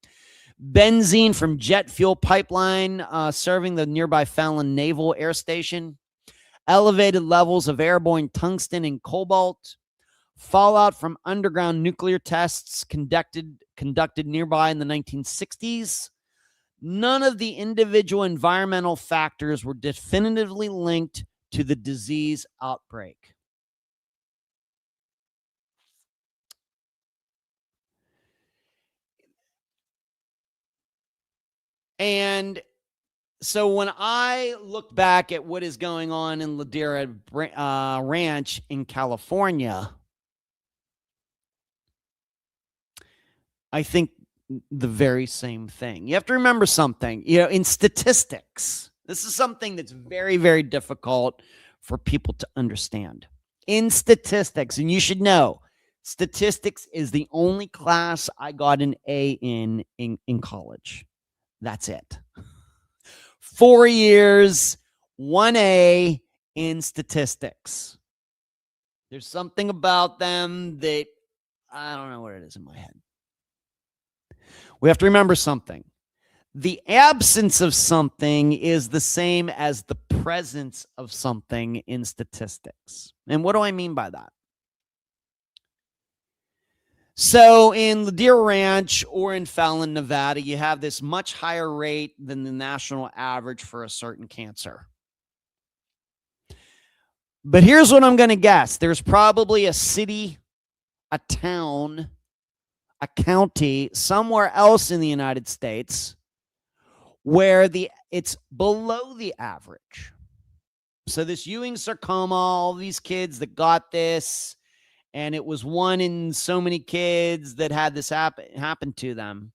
benzene from jet fuel pipeline serving the nearby Fallon Naval Air Station, elevated levels of airborne tungsten and cobalt, fallout from underground nuclear tests conducted nearby in the 1960s. None of the individual environmental factors were definitively linked to the disease outbreak. And so when I look back at what is going on in Ladera Ranch in California, I think the very same thing. You have to remember something, in statistics, this is something that's very, very difficult for people to understand. In statistics, and you should know, statistics is the only class I got an A in college. That's it. 4 years, 1A in statistics. There's something about them that I don't know what it is in my head. We have to remember something. The absence of something is the same as the presence of something in statistics. And what do I mean by that? So in Ladera Ranch or in Fallon, Nevada, you have this much higher rate than the national average for a certain cancer. But here's what I'm going to guess. There's probably a city, a town, a county somewhere else in the United States where it's below the average. So this Ewing sarcoma, all these kids that got this, and it was one in so many kids that had this happen to them.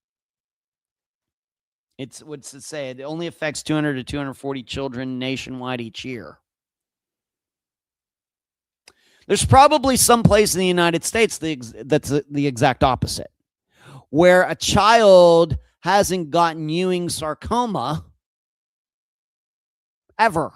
What's it say? It only affects 200 to 240 children nationwide each year. There's probably some place in the United States that's the exact opposite, where a child hasn't gotten Ewing sarcoma ever.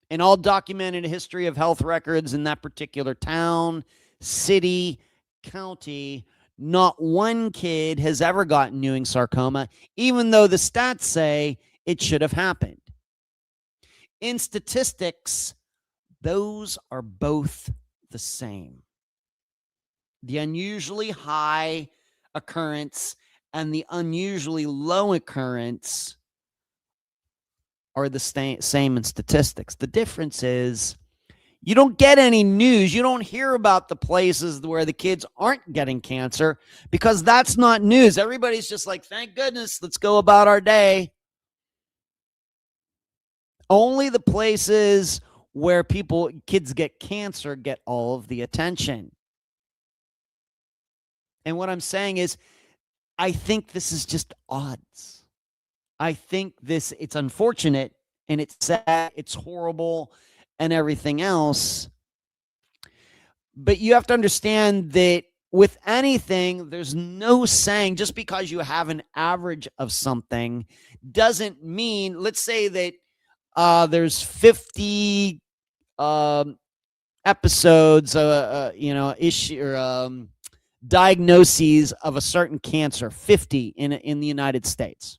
In all documented history of health records in that particular town, city, county, not one kid has ever gotten Ewing sarcoma, even though the stats say it should have happened. In statistics, those are both the same. The unusually high occurrence and the unusually low occurrence are the same in statistics. The difference is you don't get any news. You don't hear about the places where the kids aren't getting cancer because that's not news. Everybody's just like, thank goodness, let's go about our day. Only the places where kids get cancer get all of the attention. And what I'm saying is, I think this is just odds. I think it's unfortunate and it's sad, it's horrible and everything else. But you have to understand that with anything, there's no saying just because you have an average of something doesn't mean, let's say that there's 50 um, episodes, issue or diagnoses of a certain cancer, 50 in the United States.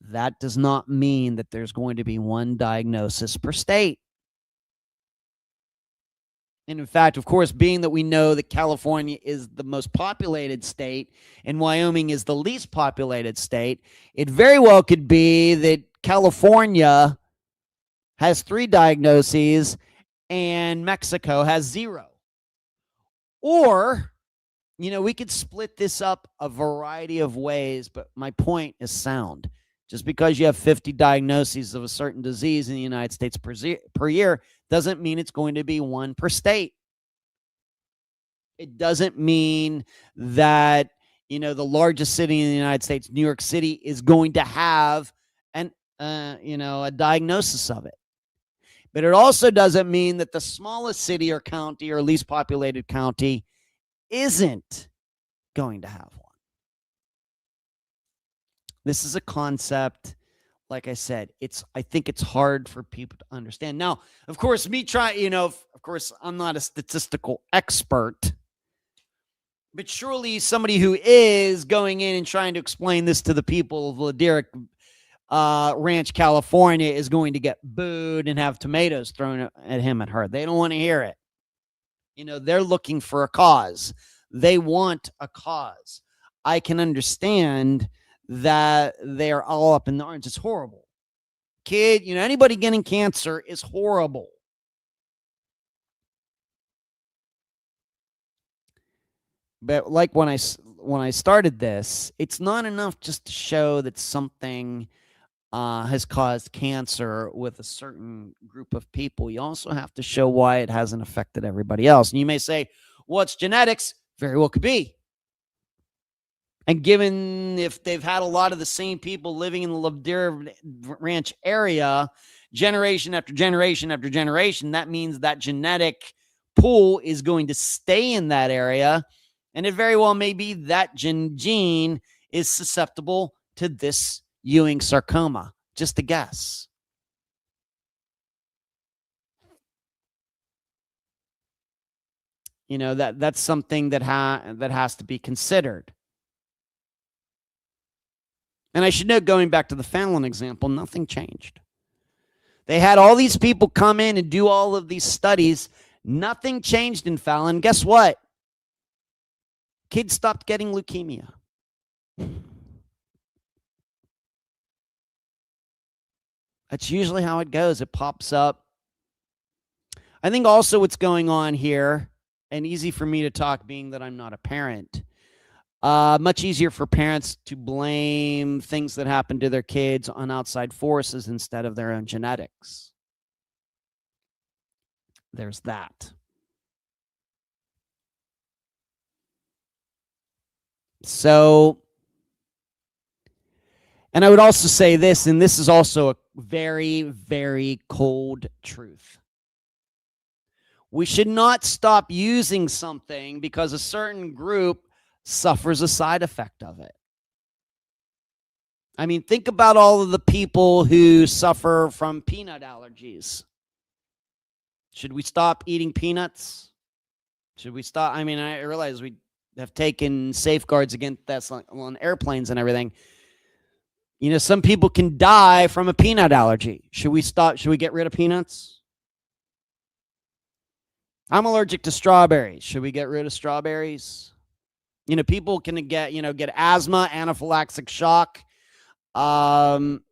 That does not mean that there's going to be one diagnosis per state. And in fact, of course, being that we know that California is the most populated state and Wyoming is the least populated state, it very well could be that California has 3 diagnoses and Mexico has 0. Or, we could split this up a variety of ways, but my point is sound. Just because you have 50 diagnoses of a certain disease in the United States per year doesn't mean it's going to be one per state. It doesn't mean that, the largest city in the United States, New York City, is going to have a diagnosis of it. But it also doesn't mean that the smallest city or county or least populated county isn't going to have one. This is a concept, like I said, I think it's hard for people to understand. Now, of course, of course, I'm not a statistical expert, but surely somebody who is going in and trying to explain this to the people of Ladera Ranch, California, is going to get booed and have tomatoes thrown at him and her. They don't want to hear it. They're looking for a cause. They want a cause. I can understand that they're all up in the arms. It's horrible. Kid, anybody getting cancer is horrible. But like when I started this, it's not enough just to show that something has caused cancer with a certain group of people. You also have to show why it hasn't affected everybody else. And you may say, well, it's genetics. Very well could be. And given if they've had a lot of the same people living in the Ladera Ranch area, generation after generation after generation, that means that genetic pool is going to stay in that area. And it very well may be that gene is susceptible to this Ewing sarcoma. Just a guess. That's something that has to be considered. And I should note, going back to the Fallon example, nothing changed. They had all these people come in and do all of these studies. Nothing changed in Fallon. Guess what? Kids stopped getting leukemia. That's usually how it goes. It pops up. I think also what's going on here, and easy for me to talk being that I'm not a parent, much easier for parents to blame things that happen to their kids on outside forces instead of their own genetics. There's that. So, and I would also say this, and this is also a very, very cold truth. We should not stop using something because a certain group suffers a side effect of it. I mean, think about all of the people who suffer from peanut allergies. Should we stop eating peanuts? Should we stop? I mean, I realize we have taken safeguards against that on airplanes and everything. Some people can die from a peanut allergy. Should we stop? Should we get rid of peanuts? I'm allergic to strawberries. Should we get rid of strawberries? People can get asthma, anaphylactic shock from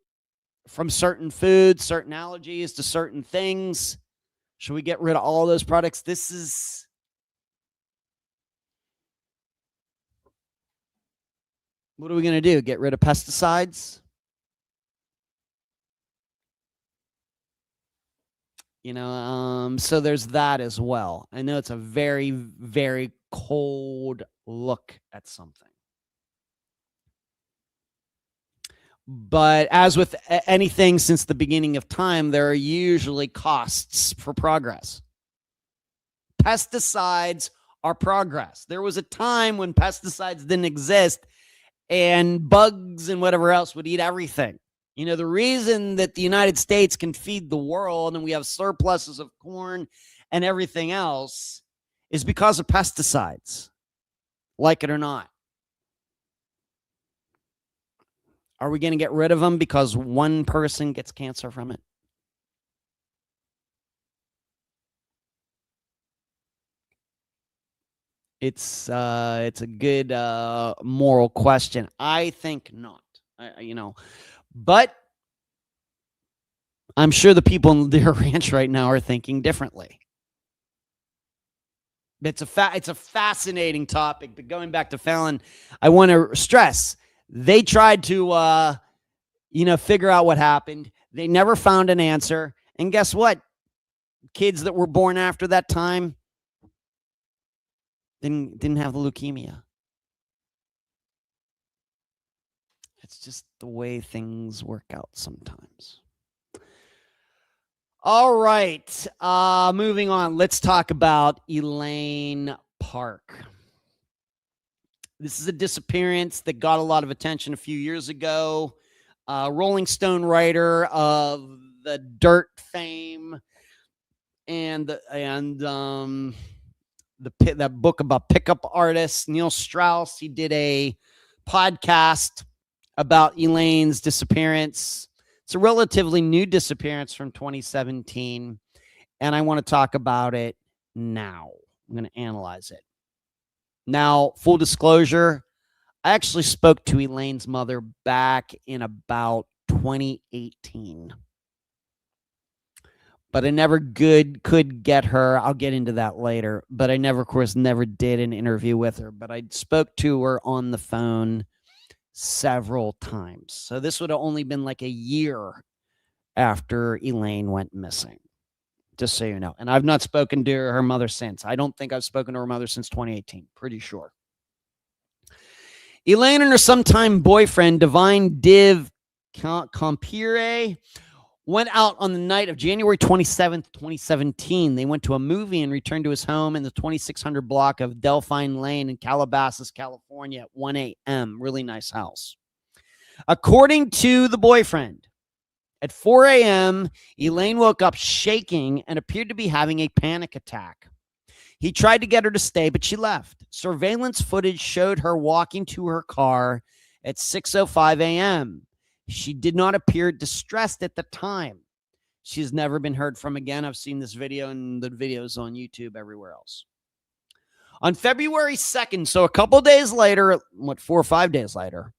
certain foods, certain allergies to certain things. Should we get rid of all those products? What are we going to do? Get rid of pesticides? So there's that as well. I know it's a very, very cold look at something. But as with anything since the beginning of time, there are usually costs for progress. pesticides are progress. There was a time when pesticides didn't exist and bugs and whatever else would eat everything. You know, the reason that the United States can feed the world and we have surpluses of corn and everything else is because of pesticides, like it or not. Are we going to get rid of them because one person gets cancer from it? It's a good moral question. I think not. But I'm sure the people in the Deer Ranch right now are thinking differently. It's a fascinating topic. But going back to Fallon, I want to stress they tried to figure out what happened. They never found an answer. And guess what? Kids that were born after that time didn't have the leukemia. It's just the way things work out sometimes. All right. Moving on. Let's talk about Elaine Park. This is a disappearance that got a lot of attention a few years ago. Rolling Stone writer of the Dirt fame and that book about pickup artists, Neil Strauss. He did a podcast about Elaine's disappearance. It's a relatively new disappearance from 2017, and I want to talk about it now. I'm going to analyze it. Now, full disclosure, I actually spoke to Elaine's mother back in about 2018. But I never could get her. I'll get into that later. But I never did an interview with her. But I spoke to her on the phone several times. So this would have only been like a year after Elaine went missing, just so you know. And I've not spoken to her mother since. I don't think I've spoken to her mother since 2018. Pretty sure. Elaine and her sometime boyfriend, Divine Div Compire, went out on the night of January 27th, 2017. They went to a movie and returned to his home in the 2600 block of Delphine Lane in Calabasas, California at 1 a.m. Really nice house. According to the boyfriend, at 4 a.m., Elaine woke up shaking and appeared to be having a panic attack. He tried to get her to stay, but she left. Surveillance footage showed her walking to her car at 6:05 a.m. She did not appear distressed at the time. She's never been heard from again. I've seen this video and the videos on YouTube everywhere else. On February 2nd, so a couple days later, 4 or 5 days later,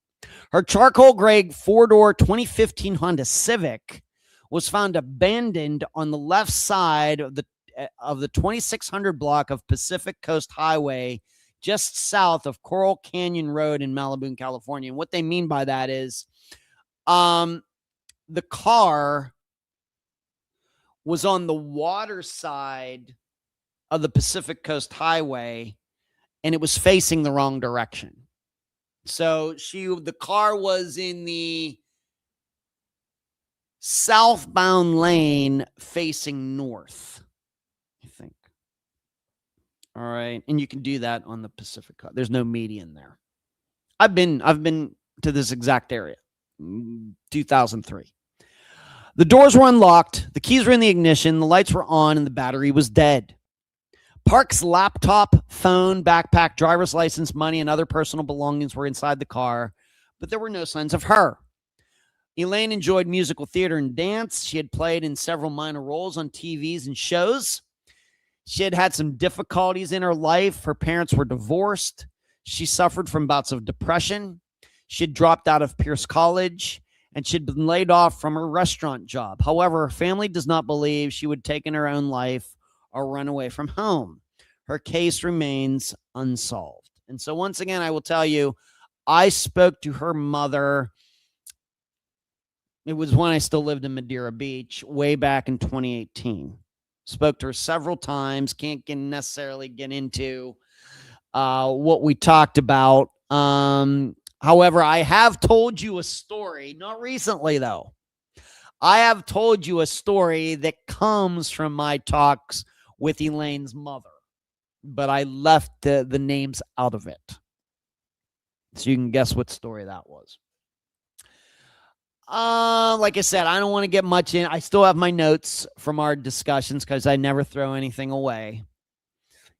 her charcoal gray four-door 2015 Honda Civic was found abandoned on the left side of the 2600 block of Pacific Coast Highway, just south of Coral Canyon Road in Malibu, California. And what they mean by that is the car was on the water side of the Pacific Coast Highway, and it was facing the wrong direction. So the car was in the southbound lane facing north, I think. All right. And you can do that on the Pacific Coast. There's no median there. I've been to this exact area. 2003. The doors were unlocked, the keys were in the ignition, the lights were on, and the battery was dead. Park's laptop, phone, backpack, driver's license, money, and other personal belongings were inside the car, but there were no signs of her. Elaine enjoyed musical theater and dance. She had played in several minor roles on TVs and shows. She had had some difficulties in her life. Her parents were divorced. She suffered from bouts of depression. She had dropped out of Pierce College, and she'd been laid off from her restaurant job. However, her family does not believe she would take in her own life or run away from home. Her case remains unsolved. And so once again, I will tell you, I spoke to her mother. It was when I still lived in Madeira Beach, way back in 2018. Spoke to her several times. Can't necessarily get into what we talked about. However, I have told you a story, not recently though. I have told you a story that comes from my talks with Elaine's mother. but I left the names out of it. So you can guess what story that was. Like I said, I don't want to get much in. I still have my notes from our discussions because I never throw anything away.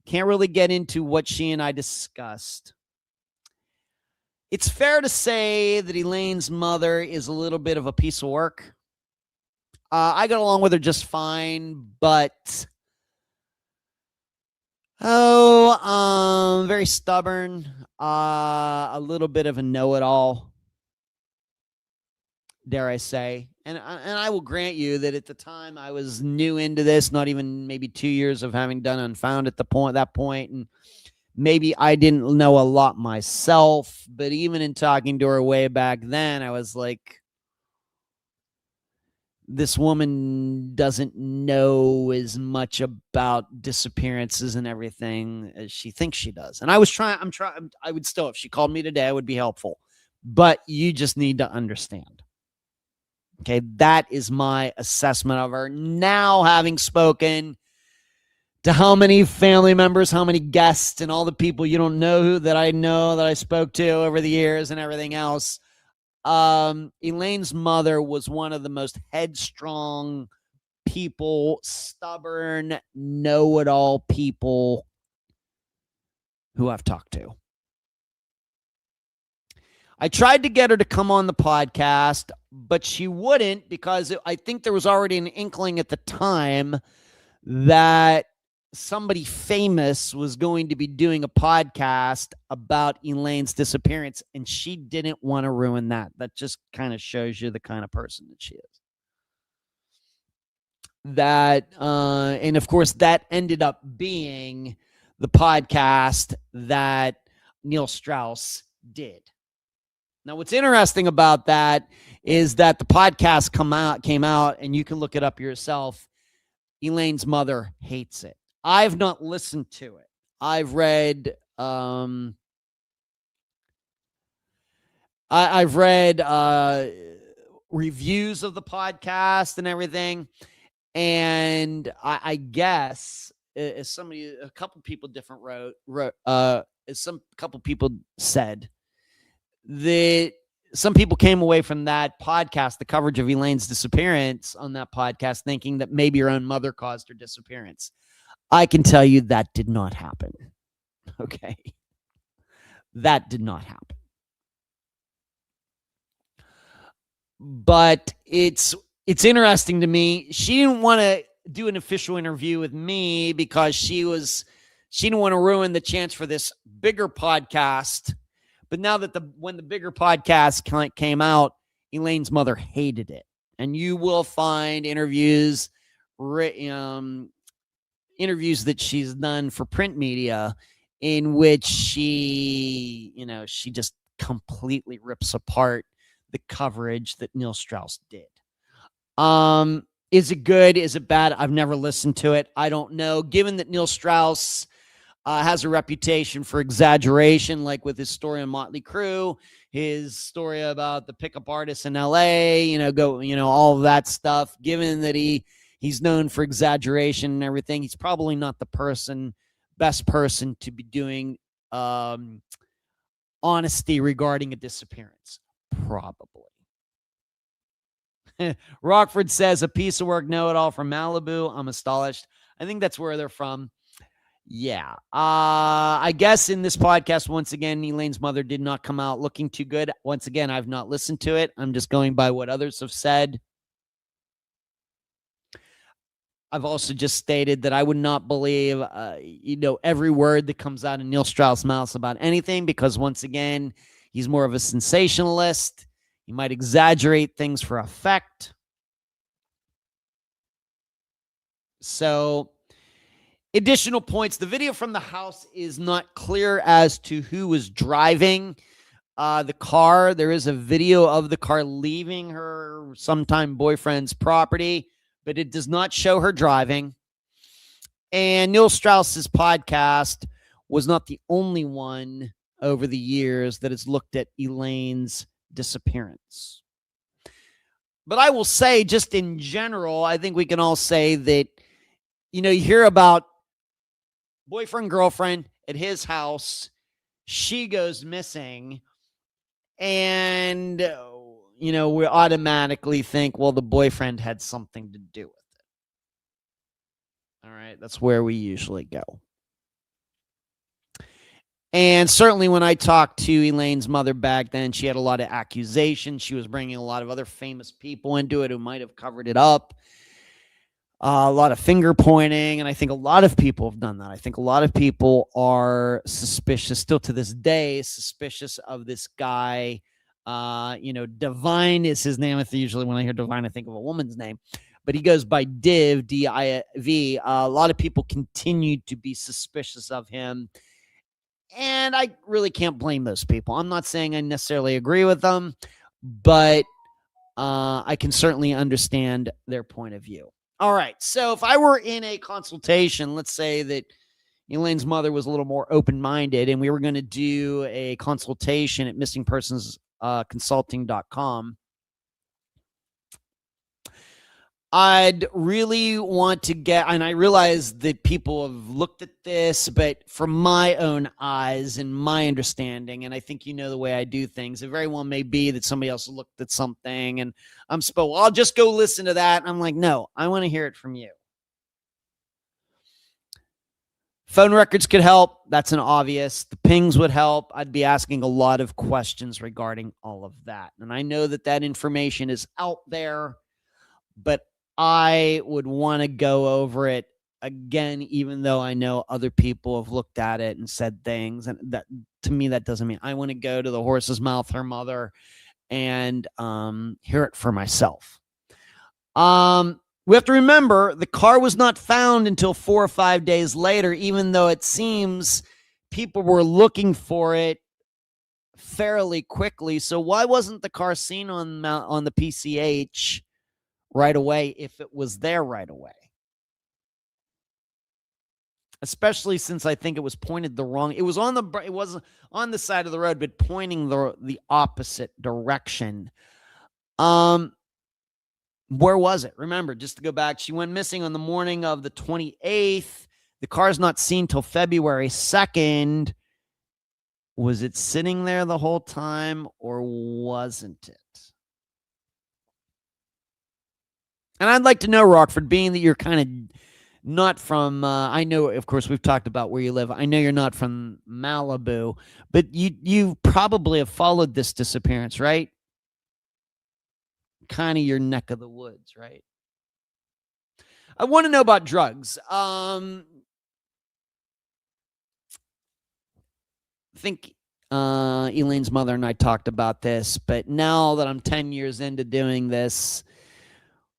Can't really get into what she and I discussed. It's fair to say that Elaine's mother is a little bit of a piece of work. I got along with her just fine, but very stubborn, a little bit of a know-it-all, dare I say. And I will grant you that at the time I was new into this, not even maybe 2 years of having done Unfound at that point, and maybe I didn't know a lot myself, but even in talking to her way back then, I was like, this woman doesn't know as much about disappearances and everything as she thinks she does. And I would still, if she called me today, I would be helpful. But you just need to understand. Okay, that is my assessment of her. Now, having spoken to how many family members, how many guests, and all the people you don't know that I spoke to over the years and everything else, Elaine's mother was one of the most headstrong people, stubborn, know-it-all people who I've talked to. I tried to get her to come on the podcast, but she wouldn't because I think there was already an inkling at the time that somebody famous was going to be doing a podcast about Elaine's disappearance, and she didn't want to ruin that. That just kind of shows you the kind of person that she is. And of course, that ended up being the podcast that Neil Strauss did. Now, what's interesting about that is that the podcast came out, and you can look it up yourself. Elaine's mother hates it. I've not listened to it. I've read I've read reviews of the podcast and everything, and I guess as a couple people different couple people said that some people came away from that podcast, the coverage of Elaine's disappearance on that podcast, thinking that maybe her own mother caused her disappearance. I can tell you that did not happen. Okay. That did not happen. But it's interesting to me. She didn't want to do an official interview with me because she didn't want to ruin the chance for this bigger podcast. But now that when the bigger podcast came out, Elaine's mother hated it. And you will find interviews that she's done for print media in which she just completely rips apart the coverage that Neil Strauss did. Is it good? Is it bad? I've never listened to it. I don't know. Given that Neil Strauss has a reputation for exaggeration, like with his story on Motley Crue, his story about the pickup artists in LA, all of that stuff. Given that he's known for exaggeration and everything, he's probably not the best person to be doing honesty regarding a disappearance. Probably. Rockford says, a piece of work, know-it-all from Malibu. I'm astonished. I think that's where they're from. Yeah. I guess in this podcast, once again, Elaine's mother did not come out looking too good. Once again, I've not listened to it. I'm just going by what others have said. I've also just stated that I would not believe, every word that comes out of Neil Strauss' mouth about anything, because once again, he's more of a sensationalist. He might exaggerate things for effect. So, additional points. The video from the house is not clear as to who was driving the car. There is a video of the car leaving her sometime boyfriend's property, but it does not show her driving. And Neil Strauss's podcast was not the only one over the years that has looked at Elaine's disappearance. But I will say, just in general, I think we can all say that, you hear about boyfriend, girlfriend at his house. She goes missing. And, we automatically think, well, the boyfriend had something to do with it. All right. That's where we usually go. And certainly when I talked to Elaine's mother back then, she had a lot of accusations. She was bringing a lot of other famous people into it who might have covered it up. A lot of finger pointing. And I think a lot of people have done that. I think a lot of people are suspicious, still to this day, suspicious of this guy. Divine is his name. Usually when I hear Divine, I think of a woman's name. But he goes by Div, D-I-V. A lot of people continue to be suspicious of him. And I really can't blame those people. I'm not saying I necessarily agree with them, but I can certainly understand their point of view. All right. So if I were in a consultation, let's say that Elaine's mother was a little more open-minded and we were going to do a consultation at missingpersonsconsulting.com, I'd really want to get, and I realize that people have looked at this, but from my own eyes and my understanding, and I think you know the way I do things, it very well may be that somebody else looked at something and I'll just go listen to that. And I'm like, no, I want to hear it from you. Phone records could help. That's an obvious. The pings would help. I'd be asking a lot of questions regarding all of that. And I know that information is out there, but I would want to go over it again, even though I know other people have looked at it and said things. And that, to me, that doesn't mean I want to go to the horse's mouth, her mother, and hear it for myself. We have to remember the car was not found until 4 or 5 days later, even though it seems people were looking for it fairly quickly. So why wasn't the car seen on the PCH right away if it was there right away? Especially since I think it was pointed the wrong. It was on the side of the road, but pointing the opposite direction. Where was it? Remember, just to go back, she went missing on the morning of the 28th. The car's not seen till February 2nd. Was it sitting there the whole time or wasn't it? And I'd like to know, Rockford, being that you're kind of not from, I know, of course, we've talked about where you live. I know you're not from Malibu, but you probably have followed this disappearance, right? Kind of your neck of the woods, right? I want to know about drugs. I think Elaine's mother and I talked about this, but now that I'm 10 years into doing this,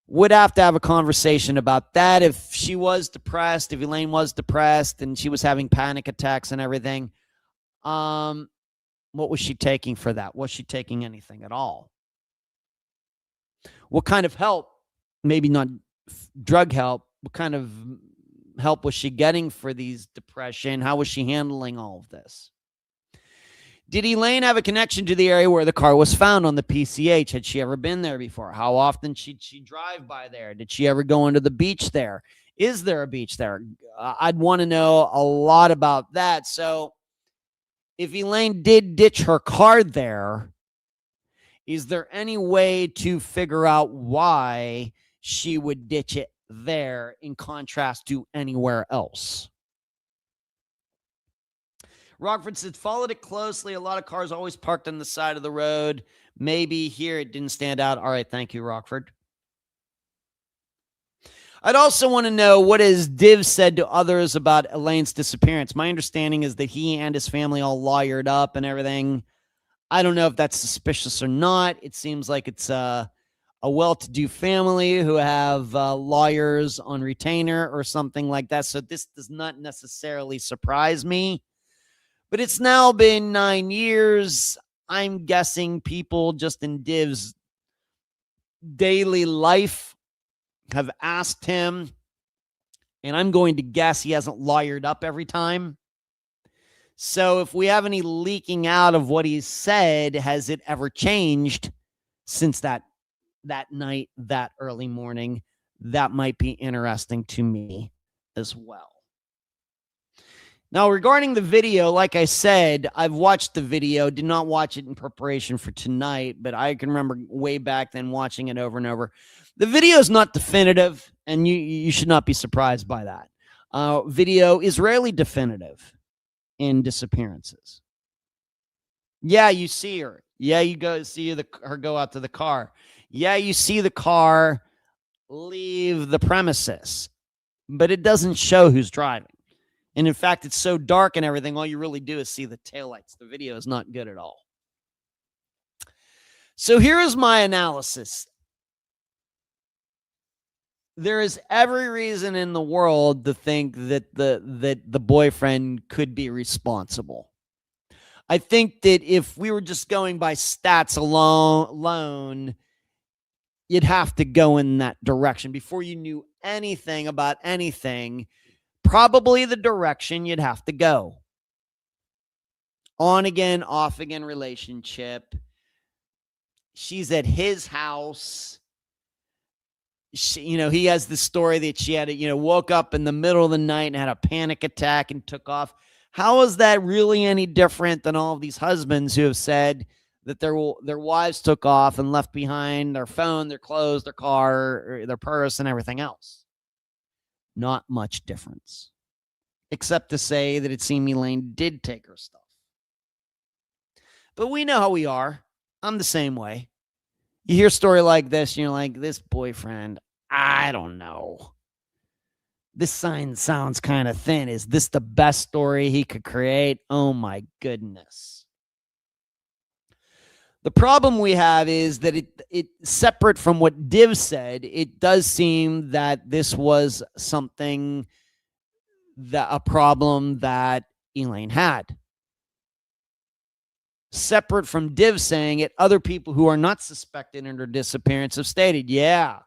would have to have a conversation about that. If she was depressed, if Elaine was depressed and she was having panic attacks and everything, what was she taking for that? Was she taking anything at all? What kind of help, maybe not drug help, what kind of help was she getting for these depression? How was she handling all of this? Did Elaine have a connection to the area where the car was found on the PCH? Had she ever been there before? How often did she drive by there? Did she ever go into the beach there? Is there a beach there? I'd want to know a lot about that. So if Elaine did ditch her car there, is there any way to figure out why she would ditch it there in contrast to anywhere else? Rockford said, followed it closely. A lot of cars always parked on the side of the road. Maybe here it didn't stand out. All right. Thank you, Rockford. I'd also want to know what has Div said to others about Elaine's disappearance. My understanding is that he and his family all lawyered up and everything. I don't know if that's suspicious or not. It seems like it's a well-to-do family who have lawyers on retainer or something like that. So this does not necessarily surprise me. But it's now been 9 years. I'm guessing people just in Div's daily life have asked him, and I'm going to guess he hasn't lawyered up every time. So if we have any leaking out of what he's said, has it ever changed since that night, that early morning? That might be interesting to me as well. Now, regarding the video, like I said, I've watched the video, did not watch it in preparation for tonight, but I can remember way back then watching it over and over. The video is not definitive, and you should not be surprised by that. Video is rarely definitive in disappearances. Yeah, you see her. Yeah, you go see her go out to the car. Yeah, you see the car leave the premises, but it doesn't show who's driving. And in fact, it's so dark and everything, all you really do is see the taillights. The video is not good at all. So here is my analysis. There is every reason in the world to think that the boyfriend could be responsible. I think that if we were just going by stats alone, you'd have to go in that direction before you knew anything about anything. Probably the direction you'd have to go. On again, off again relationship. She's at his house. He has the story that she had, woke up in the middle of the night and had a panic attack and took off. How is that really any different than all of these husbands who have said that their wives took off and left behind their phone, their clothes, their car, their purse, and everything else? Not much difference, except to say that it seemed Elaine did take her stuff. But we know how we are. I'm the same way. You hear a story like this, and you're like, this boyfriend, I don't know. This sign sounds kind of thin. Is this the best story he could create? Oh my goodness. The problem we have is that it separate from what Div said, it does seem that this was something, a problem that Elaine had. Separate from Div saying it, other people who are not suspected in her disappearance have stated, yeah,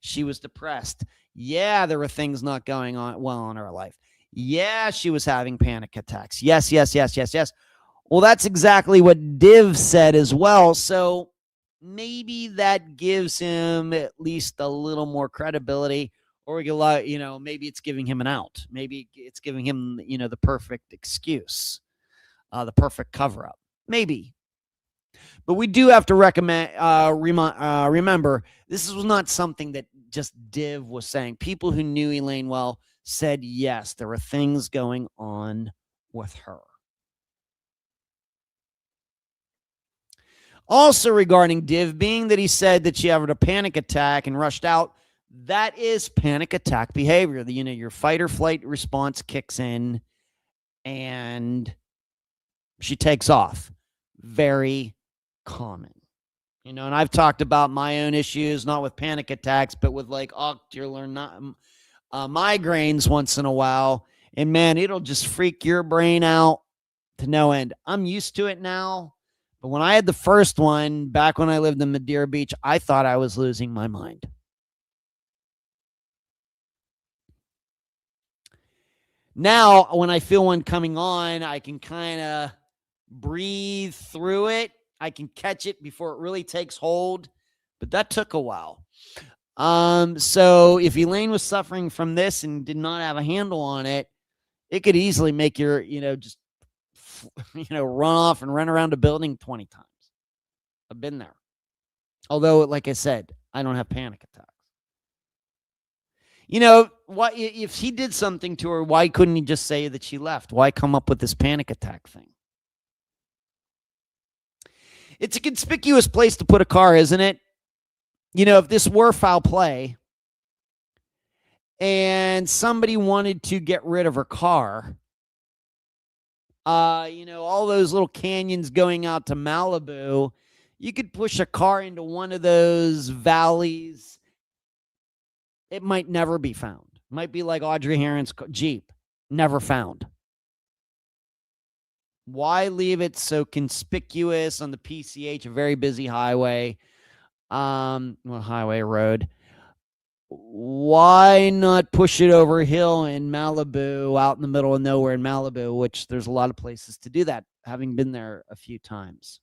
she was depressed. Yeah, there were things not going on well in her life. Yeah, she was having panic attacks. Yes. Well, that's exactly what Div said as well. So maybe that gives him at least a little more credibility, or maybe it's giving him an out. Maybe it's giving him, the perfect excuse, the perfect cover up. Maybe. But we do have to remember, this was not something that just Div was saying. People who knew Elaine well said, yes, there were things going on with her. Also regarding Div, being that he said that she had a panic attack and rushed out, that is panic attack behavior. Your fight or flight response kicks in and she takes off. Very common. And I've talked about my own issues, not with panic attacks, but with like ocular migraines once in a while. And man, it'll just freak your brain out to no end. I'm used to it now. But when I had the first one, back when I lived in Madeira Beach, I thought I was losing my mind. Now, when I feel one coming on, I can kind of breathe through it. I can catch it before it really takes hold. But that took a while. So if Elaine was suffering from this and did not have a handle on it, it could easily make your, just run off and run around a building 20 times. I've been there. Although, like I said, I don't have panic attacks. What if he did something to her, why couldn't he just say that she left? Why come up with this panic attack thing? It's a conspicuous place to put a car, isn't it? If this were foul play and somebody wanted to get rid of her car, all those little canyons going out to Malibu, you could push a car into one of those valleys. It might never be found. It might be like Audrey Herron's Jeep, never found. Why leave it so conspicuous on the PCH, a very busy highway, highway road? Why not push it over a hill in Malibu, out in the middle of nowhere in Malibu, which there's a lot of places to do that, having been there a few times.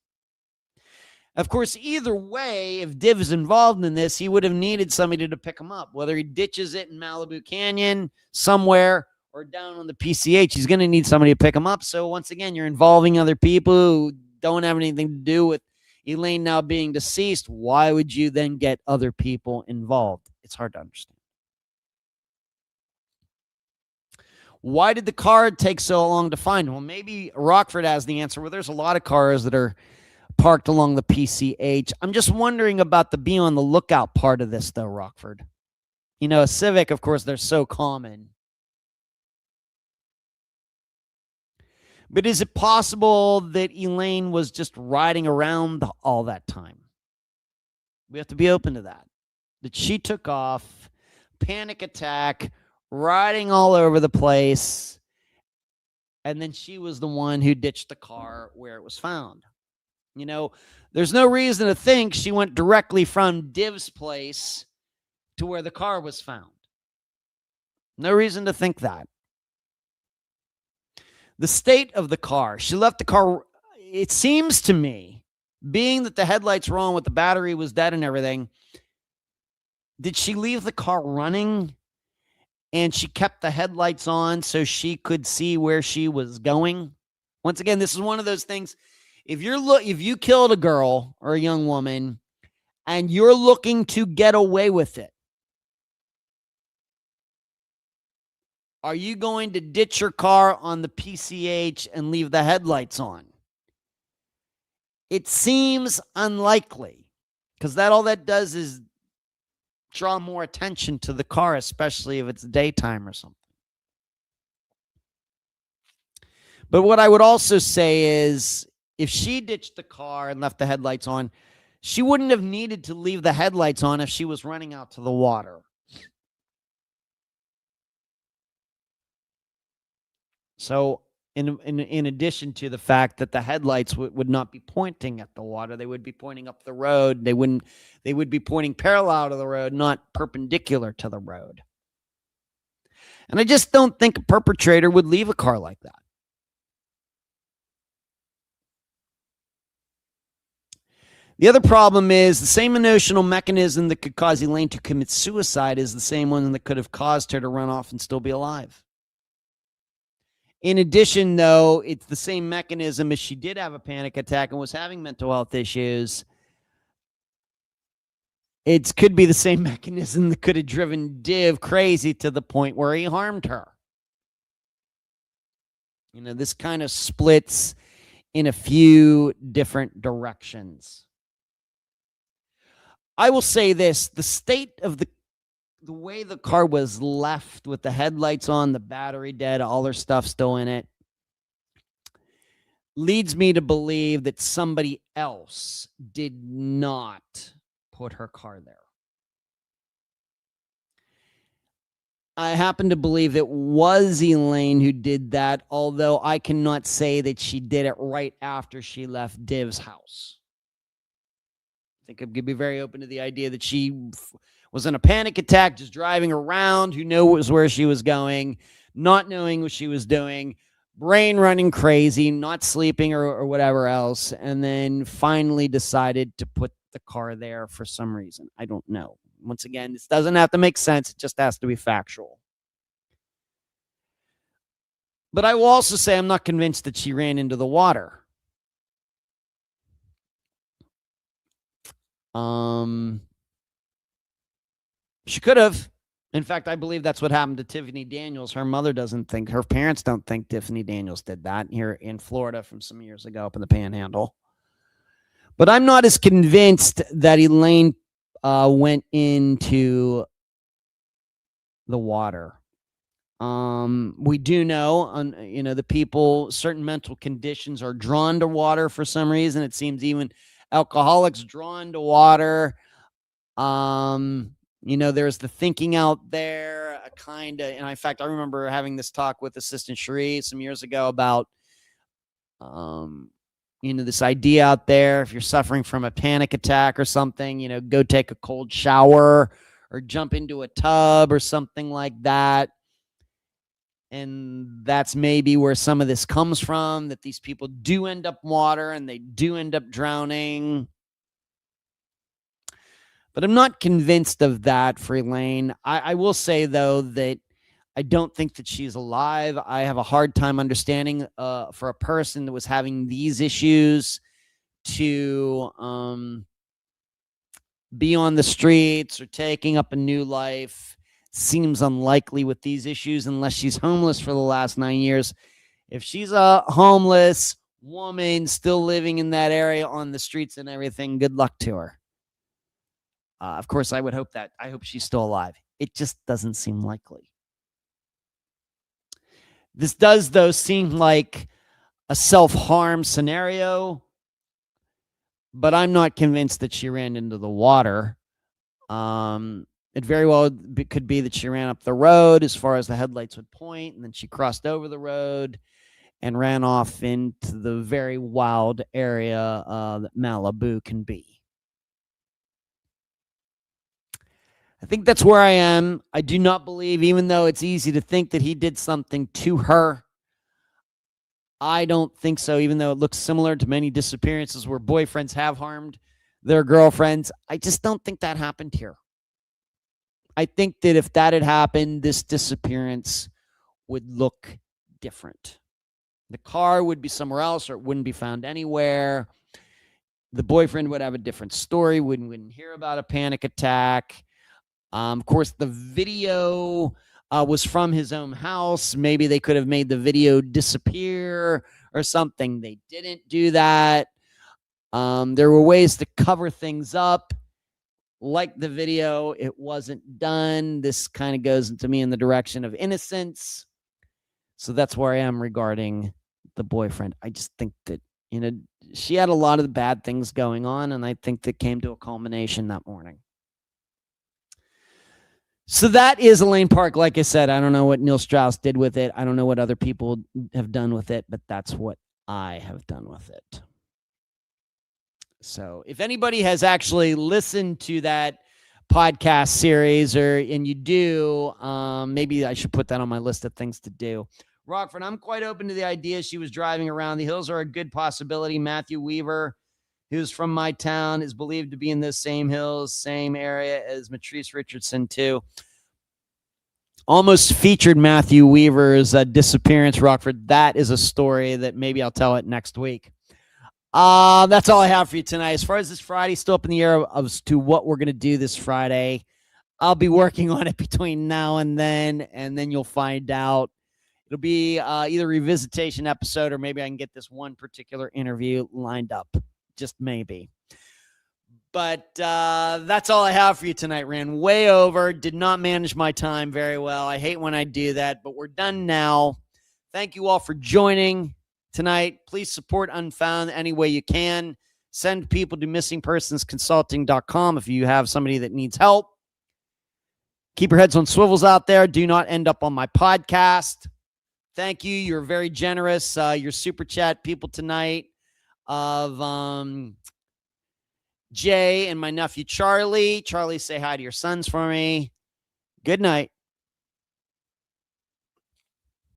Of course, either way, if Div is involved in this, he would have needed somebody to pick him up, whether he ditches it in Malibu Canyon somewhere or down on the PCH, he's going to need somebody to pick him up. So once again, you're involving other people who don't have anything to do with Elaine now being deceased. Why would you then get other people involved? It's hard to understand. Why did the car take so long to find? Well, maybe Rockford has the answer. Well, there's a lot of cars that are parked along the PCH. I'm just wondering about the be on the lookout part of this, though, Rockford. You know, a Civic, of course, they're so common. But is it possible that Elaine was just riding around all that time? We have to be open to that. That she took off, panic attack, riding all over the place, and then she was the one who ditched the car where it was found. You know, there's no reason to think she went directly from Div's place to where the car was found. No reason to think that. The state of the car, she left the car, it seems to me, being that the headlights were on with the battery was dead and everything, did she leave the car running and she kept the headlights on so she could see where she was going? Once again, this is one of those things. If you killed a girl or a young woman and you're looking to get away with it, are you going to ditch your car on the PCH and leave the headlights on? It seems unlikely, because all that does is draw more attention to the car, especially if it's daytime or something. But what I would also say is, if she ditched the car and left the headlights on, she wouldn't have needed to leave the headlights on if she was running out to the water. So in addition to the fact that the headlights would not be pointing at the water, they would be pointing up the road. They would be pointing parallel to the road, not perpendicular to the road. And I just don't think a perpetrator would leave a car like that. The other problem is the same emotional mechanism that could cause Elaine to commit suicide is the same one that could have caused her to run off and still be alive. In addition, though, it's the same mechanism as she did have a panic attack and was having mental health issues. It could be the same mechanism that could have driven Div crazy to the point where he harmed her. You know, this kind of splits in a few different directions. I will say this, the state of the way the car was left with the headlights on, the battery dead, all her stuff still in it, leads me to believe that somebody else did not put her car there. I happen to believe it was Elaine who did that, although I cannot say that she did it right after she left Div's house. I think I could be very open to the idea that she was in a panic attack, just driving around, who knows where she was going, not knowing what she was doing, brain running crazy, not sleeping or whatever else, and then finally decided to put the car there for some reason. I don't know. Once again, this doesn't have to make sense. It just has to be factual. But I will also say I'm not convinced that she ran into the water. She could have. In fact, I believe that's what happened to Tiffany Daniels. Her mother doesn't think, her parents don't think Tiffany Daniels did that here in Florida from some years ago up in the Panhandle. But I'm not as convinced that Elaine went into the water. We do know, the people, certain mental conditions are drawn to water for some reason. It seems even alcoholics drawn to water. There's the thinking out there, a kind of, and in fact, I remember having this talk with Assistant Cherie some years ago about, this idea out there, if you're suffering from a panic attack or something, go take a cold shower or jump into a tub or something like that. And that's maybe where some of this comes from, that these people do end up in water and they do end up drowning. But I'm not convinced of that for Elaine. I will say, though, that I don't think that she's alive. I have a hard time understanding for a person that was having these issues to be on the streets or taking up a new life. Seems unlikely with these issues unless she's homeless for the last 9 years. If she's a homeless woman still living in that area on the streets and everything, good luck to her. Of course, I would hope that. I hope she's still alive. It just doesn't seem likely. This does, though, seem like a self-harm scenario, but I'm not convinced that she ran into the water. It very well could be that she ran up the road as far as the headlights would point, and then she crossed over the road and ran off into the very wild area that Malibu can be. I think that's where I am. I do not believe, even though it's easy to think that he did something to her, I don't think so, even though it looks similar to many disappearances where boyfriends have harmed their girlfriends. I just don't think that happened here. I think that if that had happened, this disappearance would look different. The car would be somewhere else, or it wouldn't be found anywhere. The boyfriend would have a different story. Wouldn't hear about a panic attack. Of course, the video was from his own house. Maybe they could have made the video disappear or something. They didn't do that. There were ways to cover things up. Like the video, it wasn't done. This kind of goes to me in the direction of innocence. So that's where I am regarding the boyfriend. I just think that, she had a lot of the bad things going on, and I think that came to a culmination that morning. So that is Elaine Park. Like I said, I don't know what Neil Strauss did with it. I don't know what other people have done with it, but that's what I have done with it. So if anybody has actually listened to that podcast series, and you do, maybe I should put that on my list of things to do. Rockford, I'm quite open to the idea she was driving around. The hills are a good possibility. Matthew Weaver, who's from my town, is believed to be in those same hills, same area as Matrice Richardson, too. Almost featured Matthew Weaver's disappearance, Rockford. That is a story that maybe I'll tell it next week. That's all I have for you tonight. As far as this Friday, still up in the air as to what we're going to do this Friday. I'll be working on it between now and then you'll find out. It'll be either a revisitation episode, or maybe I can get this one particular interview lined up. Just maybe. But that's all I have for you tonight. Ran way over. Did not manage my time very well. I hate when I do that, but we're done now. Thank you all for joining tonight. Please support Unfound any way you can. Send people to missingpersonsconsulting.com if you have somebody that needs help. Keep your heads on swivels out there. Do not end up on my podcast. Thank you. You're very generous. Your super chat people tonight of Jay and my nephew Charlie. Charlie, say hi to your sons for me. Good night.